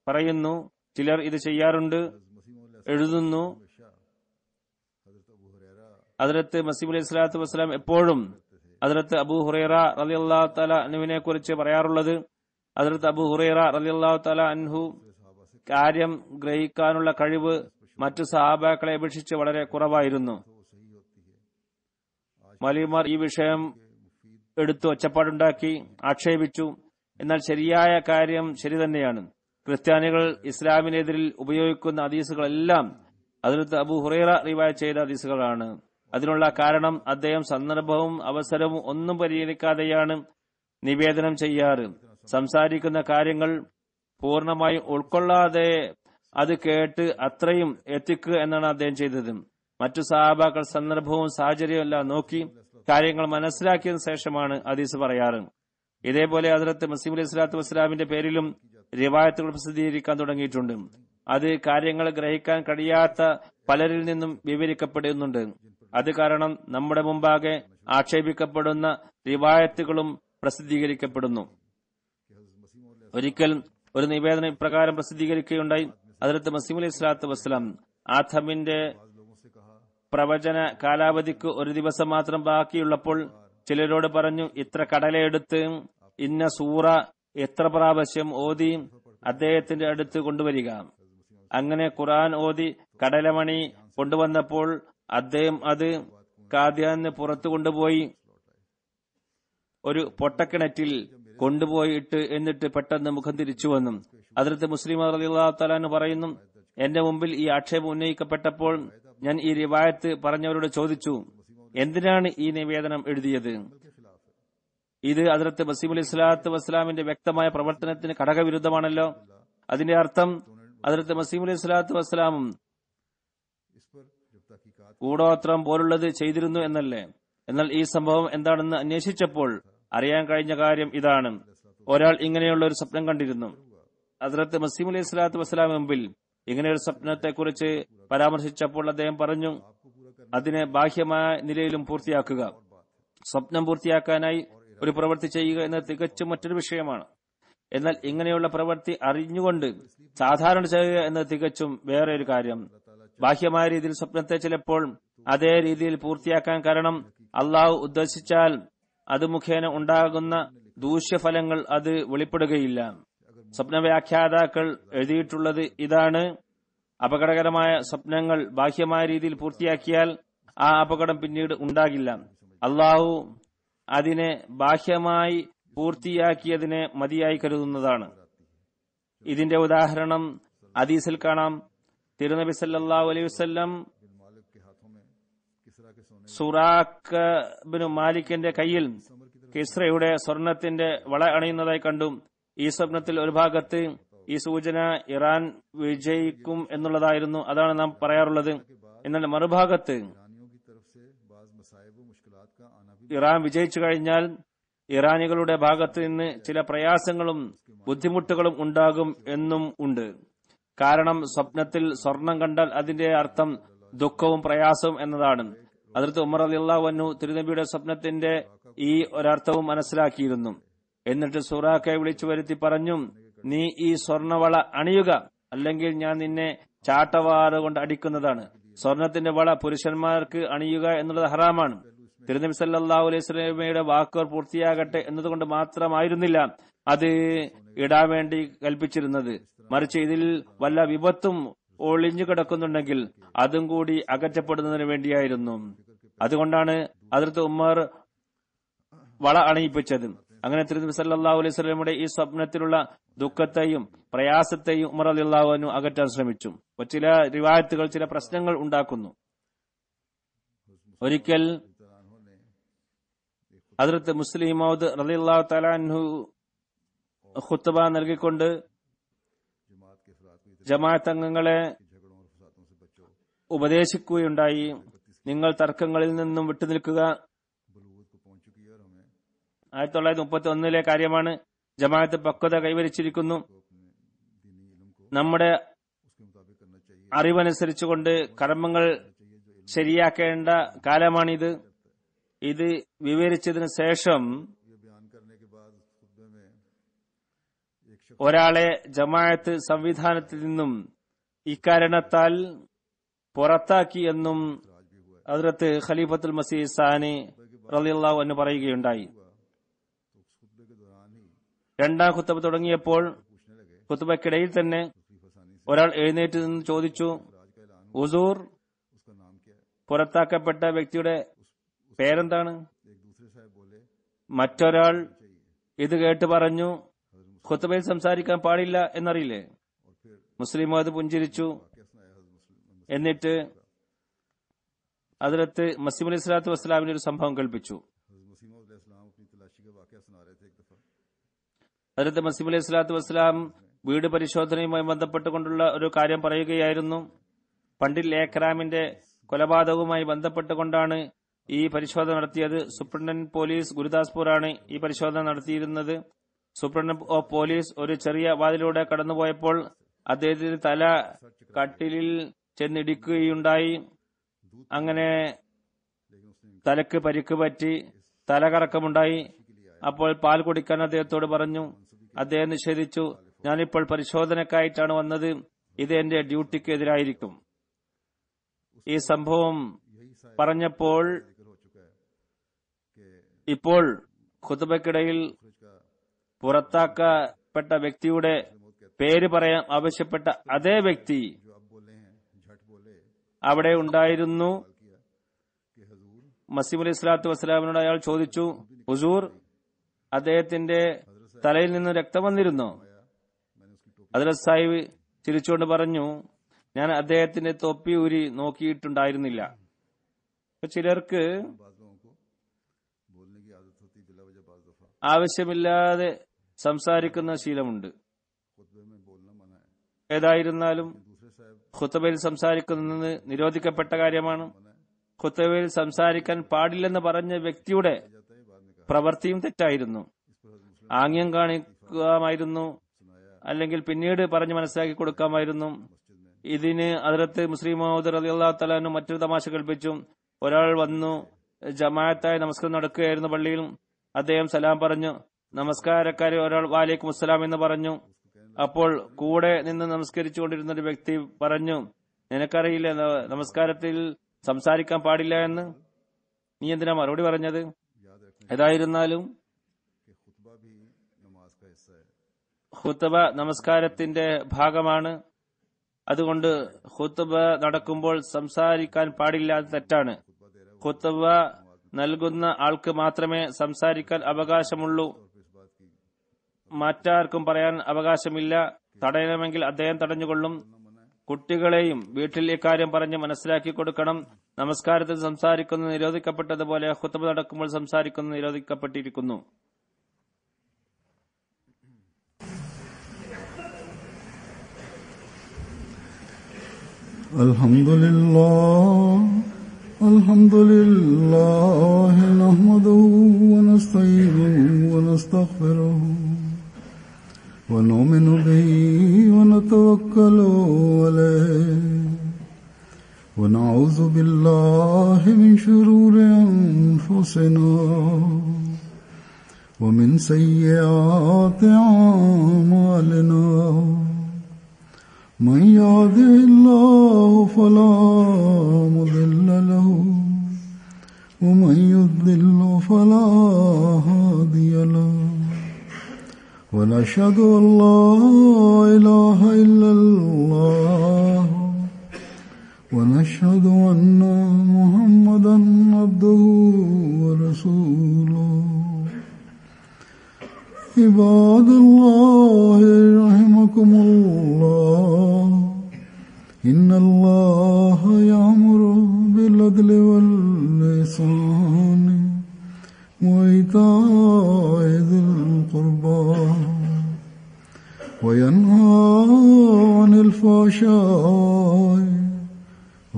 പറയുന്നു, ചിലർ ഇത് ചെയ്യാറുണ്ട്, എഴുതുന്നു. ഹദ്രത്ത് മസീഹ് അലൈഹി സ്വലാത്തു വസ്സലാം എപ്പോഴും ഹദ്രത്ത് അബൂ ഹുറൈറ റളിയല്ലാഹു തആല അൻഹുവിനെ കുറിച്ച് പറയാറുള്ളത്, ഹദ്രത്ത് അബൂ ഹുറൈറ റളിയല്ലാഹു തആല അൻഹു കാര്യം ഗ്രഹിക്കാനുള്ള കഴിവ് മറ്റു സഹാബാക്കളെ അപേക്ഷിച്ച് വളരെ കുറവായിരുന്നു. മൗലവിമാർ ഈ വിഷയം എടുത്തു ഒച്ചപ്പാടുണ്ടാക്കി ആക്ഷേപിച്ചു. എന്നാൽ ശരിയായ കാര്യം ശരി തന്നെയാണ്. ക്രിസ്ത്യാനികൾ ഇസ്ലാമിനെതിരിൽ ഉപയോഗിക്കുന്ന ഹദീസുകളെല്ലാം ഹദ്രത്ത് അബൂ ഹുറൈറ റിവായത്ത് ചെയ്ത ഹദീസുകളാണ്. അതിനുള്ള കാരണം അദ്ദേഹം സന്ദർഭവും അവസരവും ഒന്നും പരിഗണിക്കാതെയാണ് നിവേദനം ചെയ്യാറ്. സംസാരിക്കുന്ന കാര്യങ്ങൾ പൂർണ്ണമായും ഉൾക്കൊള്ളാതെ അത് കേട്ട് അത്രയും എത്തിക്കുക എന്നാണ് അദ്ദേഹം ചെയ്തത്. മറ്റു സഹാബാക്കൾ സന്ദർഭവും സാഹചര്യവും എല്ലാം നോക്കി കാര്യങ്ങൾ മനസ്സിലാക്കിയതിനു ശേഷമാണ് ഹദീസ് പറയാറ്. ഇതേപോലെ ഹദ്രത്ത് മസീഹ് അലൈഹി സ്വലാത്തു വസ്സലാമിന്റെ പേരിലും റിവായത്തുകൾ പ്രസിദ്ധീകരിക്കാൻ തുടങ്ങിയിട്ടുണ്ട്. അത് കാര്യങ്ങൾ ഗ്രഹിക്കാൻ കഴിയാത്ത പലരിൽ നിന്നും വിവരിക്കപ്പെടുന്നുണ്ട്. അത് കാരണം നമ്മുടെ മുമ്പാകെ ആക്ഷേപിക്കപ്പെടുന്ന റിവായത്തുകളും പ്രസിദ്ധീകരിക്കപ്പെടുന്നു. ഒരിക്കൽ ഒരു നിവേദനം ഇപ്രകാരം പ്രസിദ്ധീകരിക്കുകയുണ്ടായി. ഹദ്രത്ത് മസീഹ് അലൈഹി സ്വലാത്തു വസ്സലാം ആഥമിന്റെ പ്രവചന കാലാവധിക്ക് ഒരു ദിവസം മാത്രം ബാക്കിയുള്ളപ്പോൾ ചിലരോട് പറഞ്ഞു, ഇത്ര കടലയെടുത്ത് ഇന്ന സൂറ എത്ര പ്രാവശ്യം ഓതി അദ്ദേഹത്തിന്റെ അടുത്ത് കൊണ്ടുവരിക. അങ്ങനെ ഖുർആൻ ഓതി കടലമണി കൊണ്ടുവന്നപ്പോൾ അദ്ദേഹം അത് കാദ്യാന് പുറത്തു കൊണ്ടുപോയി ഒരു പൊട്ടക്കിണറ്റിൽ കൊണ്ടുപോയിട്ട് എന്നിട്ട് പെട്ടെന്ന് മുഖം തിരിച്ചു വന്നു. ഹദ്രത്ത് മുസ്ലിം റളിയല്ലാഹു തആല അൻഹു പറയുന്നു, എന്റെ മുമ്പിൽ ഈ ആക്ഷേപം ഉന്നയിക്കപ്പെട്ടപ്പോൾ ഞാൻ ഈ റിവായത്ത് പറഞ്ഞവരോട് ചോദിച്ചു, എന്തിനാണ് ഈ നിവേദനം എഴുതിയത്? ഇത് ഹദ്രത്ത് മസീഹ് അലൈഹി സ്വലാത്തു വസ്സലാമിന്റെ വ്യക്തമായ പ്രവർത്തനത്തിന് ഘടകവിരുദ്ധമാണല്ലോ. അതിന്റെ അർത്ഥം ഹദ്രത്ത് മസീഹ് അലൈഹി സ്വലാത്തു വസ്സലാമും കൂടോത്രം പോലുള്ളത് ചെയ്തിരുന്നു എന്നല്ലേ? എന്നാൽ ഈ സംഭവം എന്താണെന്ന് അന്വേഷിച്ചപ്പോൾ അറിയാൻ കഴിഞ്ഞ കാര്യം ഇതാണ്. ഒരാൾ ഇങ്ങനെയുള്ള ഒരു സ്വപ്നം കണ്ടിരുന്നു. ഹദ്രത്ത് മസീഹ് അലൈഹി സ്വലാത്തു വസ്സലാം മുമ്പിൽ ഇങ്ങനെയൊരു സ്വപ്നത്തെക്കുറിച്ച് പരാമർശിച്ചപ്പോൾ അദ്ദേഹം പറഞ്ഞു, അതിനെ ബാഹ്യമായ നിലയിലും പൂർത്തിയാക്കുക. സ്വപ്നം പൂർത്തിയാക്കാനായി ഒരു പ്രവൃത്തി ചെയ്യുക എന്നത് തികച്ചും മറ്റൊരു വിഷയമാണ്. എന്നാൽ ഇങ്ങനെയുള്ള പ്രവൃത്തി അറിഞ്ഞുകൊണ്ട് സാധാരണ ചെയ്യുക എന്നത് തികച്ചും വേറെ ഒരു കാര്യം. ബാഹ്യമായ രീതിയിൽ സ്വപ്നത്തെ ചിലപ്പോൾ അതേ രീതിയിൽ പൂർത്തിയാക്കാൻ കാരണം അള്ളാഹു ഉദ്ദേശിച്ചാൽ അത് മുഖേന ഉണ്ടാകുന്ന ദൂഷ്യഫലങ്ങൾ അത് വെളിപ്പെടുകയില്ല. സ്വപ്ന വ്യാഖ്യാതാക്കൾ എഴുതിയിട്ടുള്ളത് ഇതാണ്: അപകടകരമായ സ്വപ്നങ്ങൾ ബാഹ്യമായ രീതിയിൽ പൂർത്തിയാക്കിയാൽ ആ അപകടം പിന്നീട് ഉണ്ടാകില്ല. അള്ളാഹു അതിനെ ബാഹ്യമായി പൂർത്തിയാക്കിയതിനെ മതിയായി കരുതുന്നതാണ്. ഇതിന്റെ ഉദാഹരണം ഹദീസിൽ കാണാം. തിരുനബി സല്ലല്ലാഹു അലൈഹി വസല്ലം സുറാഖ് ബിനു മാലിക്കിന്റെ കയ്യിൽ കിസ്രയുടെ സ്വർണത്തിന്റെ വള അണിയുന്നതായി കണ്ടു. ഈ സ്വപ്നത്തിൽ ഒരു ഭാഗത്ത് ഈ സൂചന ഇറാൻ വിജയിക്കും എന്നുള്ളതായിരുന്നു. അതാണ് നാം പറയാറുള്ളത്. എന്നാൽ മറുഭാഗത്ത് ഇറാൻ വിജയിച്ചു കഴിഞ്ഞാൽ ഇറാനികളുടെ ഭാഗത്ത് നിന്ന് ചില പ്രയാസങ്ങളും ബുദ്ധിമുട്ടുകളും ഉണ്ടാകും എന്നും ഉണ്ട്. കാരണം സ്വപ്നത്തിൽ സ്വർണം കണ്ടാൽ അതിന്റെ അർത്ഥം ദുഃഖവും പ്രയാസവും എന്നതാണ്. ഹദ്റത്ത് ഉമർ റളിയല്ലാഹു അൻഹു തിരുനബിയുടെ സ്വപ്നത്തിന്റെ ഈ ഒരർത്ഥവും മനസ്സിലാക്കിയിരുന്നു. എന്നിട്ട് സുറാഖയെ വിളിച്ചു വരുത്തി പറഞ്ഞു, നീ ഈ സ്വർണവള അണിയുക, അല്ലെങ്കിൽ ഞാൻ നിന്നെ ചാട്ടവാറ് കൊണ്ട് അടിക്കുന്നതാണ്. സ്വർണത്തിന്റെ വള പുരുഷന്മാർക്ക് അണിയുക എന്നുള്ളത് ഹറാമാണ്. തിരുനബി സല്ലല്ലാഹു അലൈഹി വസല്ലമയുടെ വാക്കുകൾ പൂർത്തിയാകട്ടെ എന്നതുകൊണ്ട് മാത്രമായിരുന്നില്ല അത് ഇടാൻ വേണ്ടി കൽപ്പിച്ചിരുന്നത്. മറിച്ച് ഇതിൽ വല്ല വിപത്തും ഒളിഞ്ഞു കിടക്കുന്നുണ്ടെങ്കിൽ അതും കൂടി അകറ്റപ്പെടുന്നതിന് വേണ്ടിയായിരുന്നു. അതുകൊണ്ടാണ് ഹദ്റത്ത് ഉമർ വള അണിയിപ്പിച്ചത്. അങ്ങനെ തിരുനബി സല്ലല്ലാഹു അലൈഹി വസല്ലമയുടെ ഈ സ്വപ്നത്തിലുള്ള ദുഃഖത്തെയും പ്രയാസത്തെയും ഉമർ റളിയല്ലാഹു അൻഹു അകറ്റാൻ ശ്രമിച്ചു. ചില റിവായത്തുകൾ ചില പ്രശ്നങ്ങൾ ഉണ്ടാക്കുന്നു. ഒരിക്കൽ ഹദ്റത്ത് മുസ്ലിം മൗദ് റളിയല്ലാഹു തആല അൻഹു ഖുത്ബ നൽകിക്കൊണ്ട് ജമാഅത്ത് അംഗങ്ങളെ ഉപദേശിക്കുകയുണ്ടായി. നിങ്ങൾ തർക്കങ്ങളിൽ നിന്നും വിട്ടുനിൽക്കുക. 1931 കാര്യമാണ്. ജമാഅത്ത് പക്വത കൈവരിച്ചിരിക്കുന്നു. നമ്മുടെ അറിവനുസരിച്ചുകൊണ്ട് കർമ്മങ്ങൾ ശരിയാക്കേണ്ട കാലമാണിത്. ഇത് വിവരിച്ചതിന് ശേഷം ഒരാളെ ജമാഅത്ത് സംവിധാനത്തിൽ നിന്നും ഇക്കാരണത്താൽ പുറത്താക്കി എന്നും ഹദ്റത്ത് ഖലീഫത്തുൽ മസീഹ് സാനി റളിയല്ലാഹു അൻഹു പറയുകയുണ്ടായി. രണ്ടാം ഖുത്ബ തുടങ്ങിയപ്പോൾ ഖുത്ബയ്ക്കിടയിൽ തന്നെ ഒരാൾ എഴുന്നേറ്റ് നിന്ന് ചോദിച്ചു, ഹുസൂർ, പുറത്താക്കപ്പെട്ട വ്യക്തിയുടെ പേരെന്താണ്? മറ്റൊരാൾ ഇത് കേട്ട് പറഞ്ഞു, ഖുത്ബയിൽ സംസാരിക്കാൻ പാടില്ല എന്നറിയില്ലേ? മുസ്ലിം അത് പുഞ്ചിരിച്ചു. എന്നിട്ട് ഹദ്റത്ത് മസീഹ് അലൈഹി സ്വലാത്തു വസ്സലാമിന്റെ ഒരു സംഭവം കൽപ്പിച്ചു. ഹദ്റത്ത് മസീഹ് അലൈഹി സ്വലാത്തു വസ്സലാം വീട് പരിശോധനയുമായി ബന്ധപ്പെട്ടുകൊണ്ടുള്ള ഒരു കാര്യം പറയുകയായിരുന്നു. പണ്ഡിറ്റ് ലേഖ്റാമിന്റെ കൊലപാതകവുമായി ബന്ധപ്പെട്ടുകൊണ്ടാണ് ഈ പരിശോധന നടത്തിയത്. സൂപ്രണ്ടന്റ് പോലീസ് ഗുരുദാസ്പൂർ ആണ് ഈ പരിശോധന നടത്തിയിരുന്നത്. സൂപ്രണ്ടന്റ് ഓഫ് പോലീസ് ഒരു ചെറിയ വാതിലൂടെ കടന്നുപോയപ്പോൾ അദ്ദേഹത്തിന്റെ തല കട്ടിലിൽ ചെന്നിടിക്കുകയുണ്ടായി. അങ്ങനെ തലക്ക് പരിക്ക് പറ്റി, തലകറക്കമുണ്ടായി. അപ്പോൾ പാൽ കുടിക്കാൻ അദ്ദേഹത്തോട് പറഞ്ഞു. അദ്ദേഹം നിഷേധിച്ചു. ഞാനിപ്പോൾ പരിശോധനക്കായിട്ടാണ് വന്നത്, ഇത് എന്റെ ഡ്യൂട്ടിക്ക് എതിരായിരിക്കും. ഈ സംഭവം പറഞ്ഞപ്പോൾ ഇപ്പോൾ ഖുത്ബയ്ക്കിടയിൽ പുറത്താക്കപ്പെട്ട വ്യക്തിയുടെ പേര് പറയാൻ ആവശ്യപ്പെട്ട അതേ വ്യക്തി അവിടെ ഉണ്ടായിരുന്നു. മസീഹ് അലൈഹി സ്വലാത്തു വസ്സലാമിനോട് അയാൾ ചോദിച്ചു, ഹുസൂർ, അദ്ദേഹത്തിന്റെ തലയിൽ നിന്ന് രക്തം വന്നിരുന്നോ? ഹദ്റത്ത് സാഹിബ് ചിരിച്ചുകൊണ്ട് പറഞ്ഞു, ഞാൻ അദ്ദേഹത്തിന്റെ തൊപ്പി ഊരി നോക്കിയിട്ടുണ്ടായിരുന്നില്ല. ചിലർക്ക് ആവശ്യമില്ലാതെ സംസാരിക്കുന്ന ശീലമുണ്ട്. ഏതായിരുന്നാലും ഖുത്ബയിൽ സംസാരിക്കുന്നത് നിരോധിക്കപ്പെട്ട കാര്യമാണ്. ഖുത്ബയിൽ സംസാരിക്കാൻ പാടില്ലെന്ന് പറഞ്ഞ വ്യക്തിയുടെ പ്രവൃത്തിയും തെറ്റായിരുന്നു. ആംഗ്യം കാണിക്കാമായിരുന്നു, അല്ലെങ്കിൽ പിന്നീട് പറഞ്ഞ് മനസ്സിലാക്കി കൊടുക്കാമായിരുന്നു. ഇതിന് ഹദ്റത്ത് മുസ്ലിം മൗദ് റളിയല്ലാഹു തആല അൻഹു മറ്റൊരു തമാശ കൽപ്പിച്ചു. ഒരാൾ വന്നു, ജമാഅത്തായി നമസ്കാരം നടക്കുകയായിരുന്നു പള്ളിയിൽ. അദ്ദേഹം സലാം പറഞ്ഞു. നമസ്കാരക്കാരെ ഒരാൾ വഅലൈക്കും അസ്സലാം എന്ന് പറഞ്ഞു. അപ്പോൾ കൂടെ നിന്ന് നമസ്കരിച്ചുകൊണ്ടിരുന്ന ഒരു വ്യക്തി പറഞ്ഞു, നിനക്കറിയില്ല നമസ്കാരത്തിൽ സംസാരിക്കാൻ പാടില്ല എന്ന്? നീ എന്തിനാ മറുപടി പറഞ്ഞത്? ഏതായിരുന്നാലും ഖുത്ബ നമസ്കാരത്തിന്റെ ഭാഗമാണ്. അതുകൊണ്ട് ഖുത്ബ നടക്കുമ്പോൾ സംസാരിക്കാൻ പാടില്ല, അത് തെറ്റാണ്. ഖുത്ബ നൽകുന്ന ആൾക്ക് മാത്രമേ സംസാരിക്കാൻ അവകാശമുള്ളൂ. മറ്റാർക്കും പറയാൻ അവകാശമില്ല. തടയണമെങ്കിൽ അദ്ദേഹം തടഞ്ഞുകൊള്ളും. കുട്ടികളെയും വീട്ടിൽ ഇക്കാര്യം പറഞ്ഞ് മനസ്സിലാക്കി കൊടുക്കണം. നമസ്കാരത്തിൽ സംസാരിക്കുന്നത് നിരോധിക്കപ്പെട്ടതുപോലെ ഖുത്ബ നടക്കുമ്പോൾ സംസാരിക്കുന്നത് നിരോധിക്കപ്പെട്ടിരിക്കുന്നു. അൽഹംദുലില്ലാഹി നഹ്മദുഹു വനസ്തഈനുഹു വനസ്തഗ്ഫിറുഹു ونؤمن به ونتوكل عليه ونعوذ بالله من شرور أنفسنا ومن سيئات أعمالنا من يهده الله فلا مضل له ومن يضلل فلا هادي له ونشهد أن لا إله إلا الله ونشهد أن محمدا عبده ورسوله عباد الله رحمكم الله إن الله يأمر بالعدل والإحسان وإيتاء ذي القربى وينهى عن الفحشاء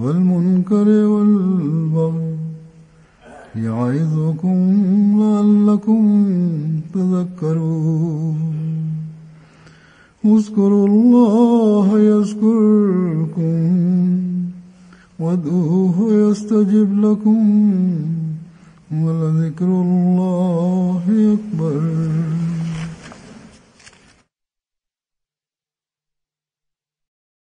والمنكر والبغي يعظكم لعلكم تذكرون اذكروا الله يذكركم وادعوه يستجب لكم ولذكر الله أكبر.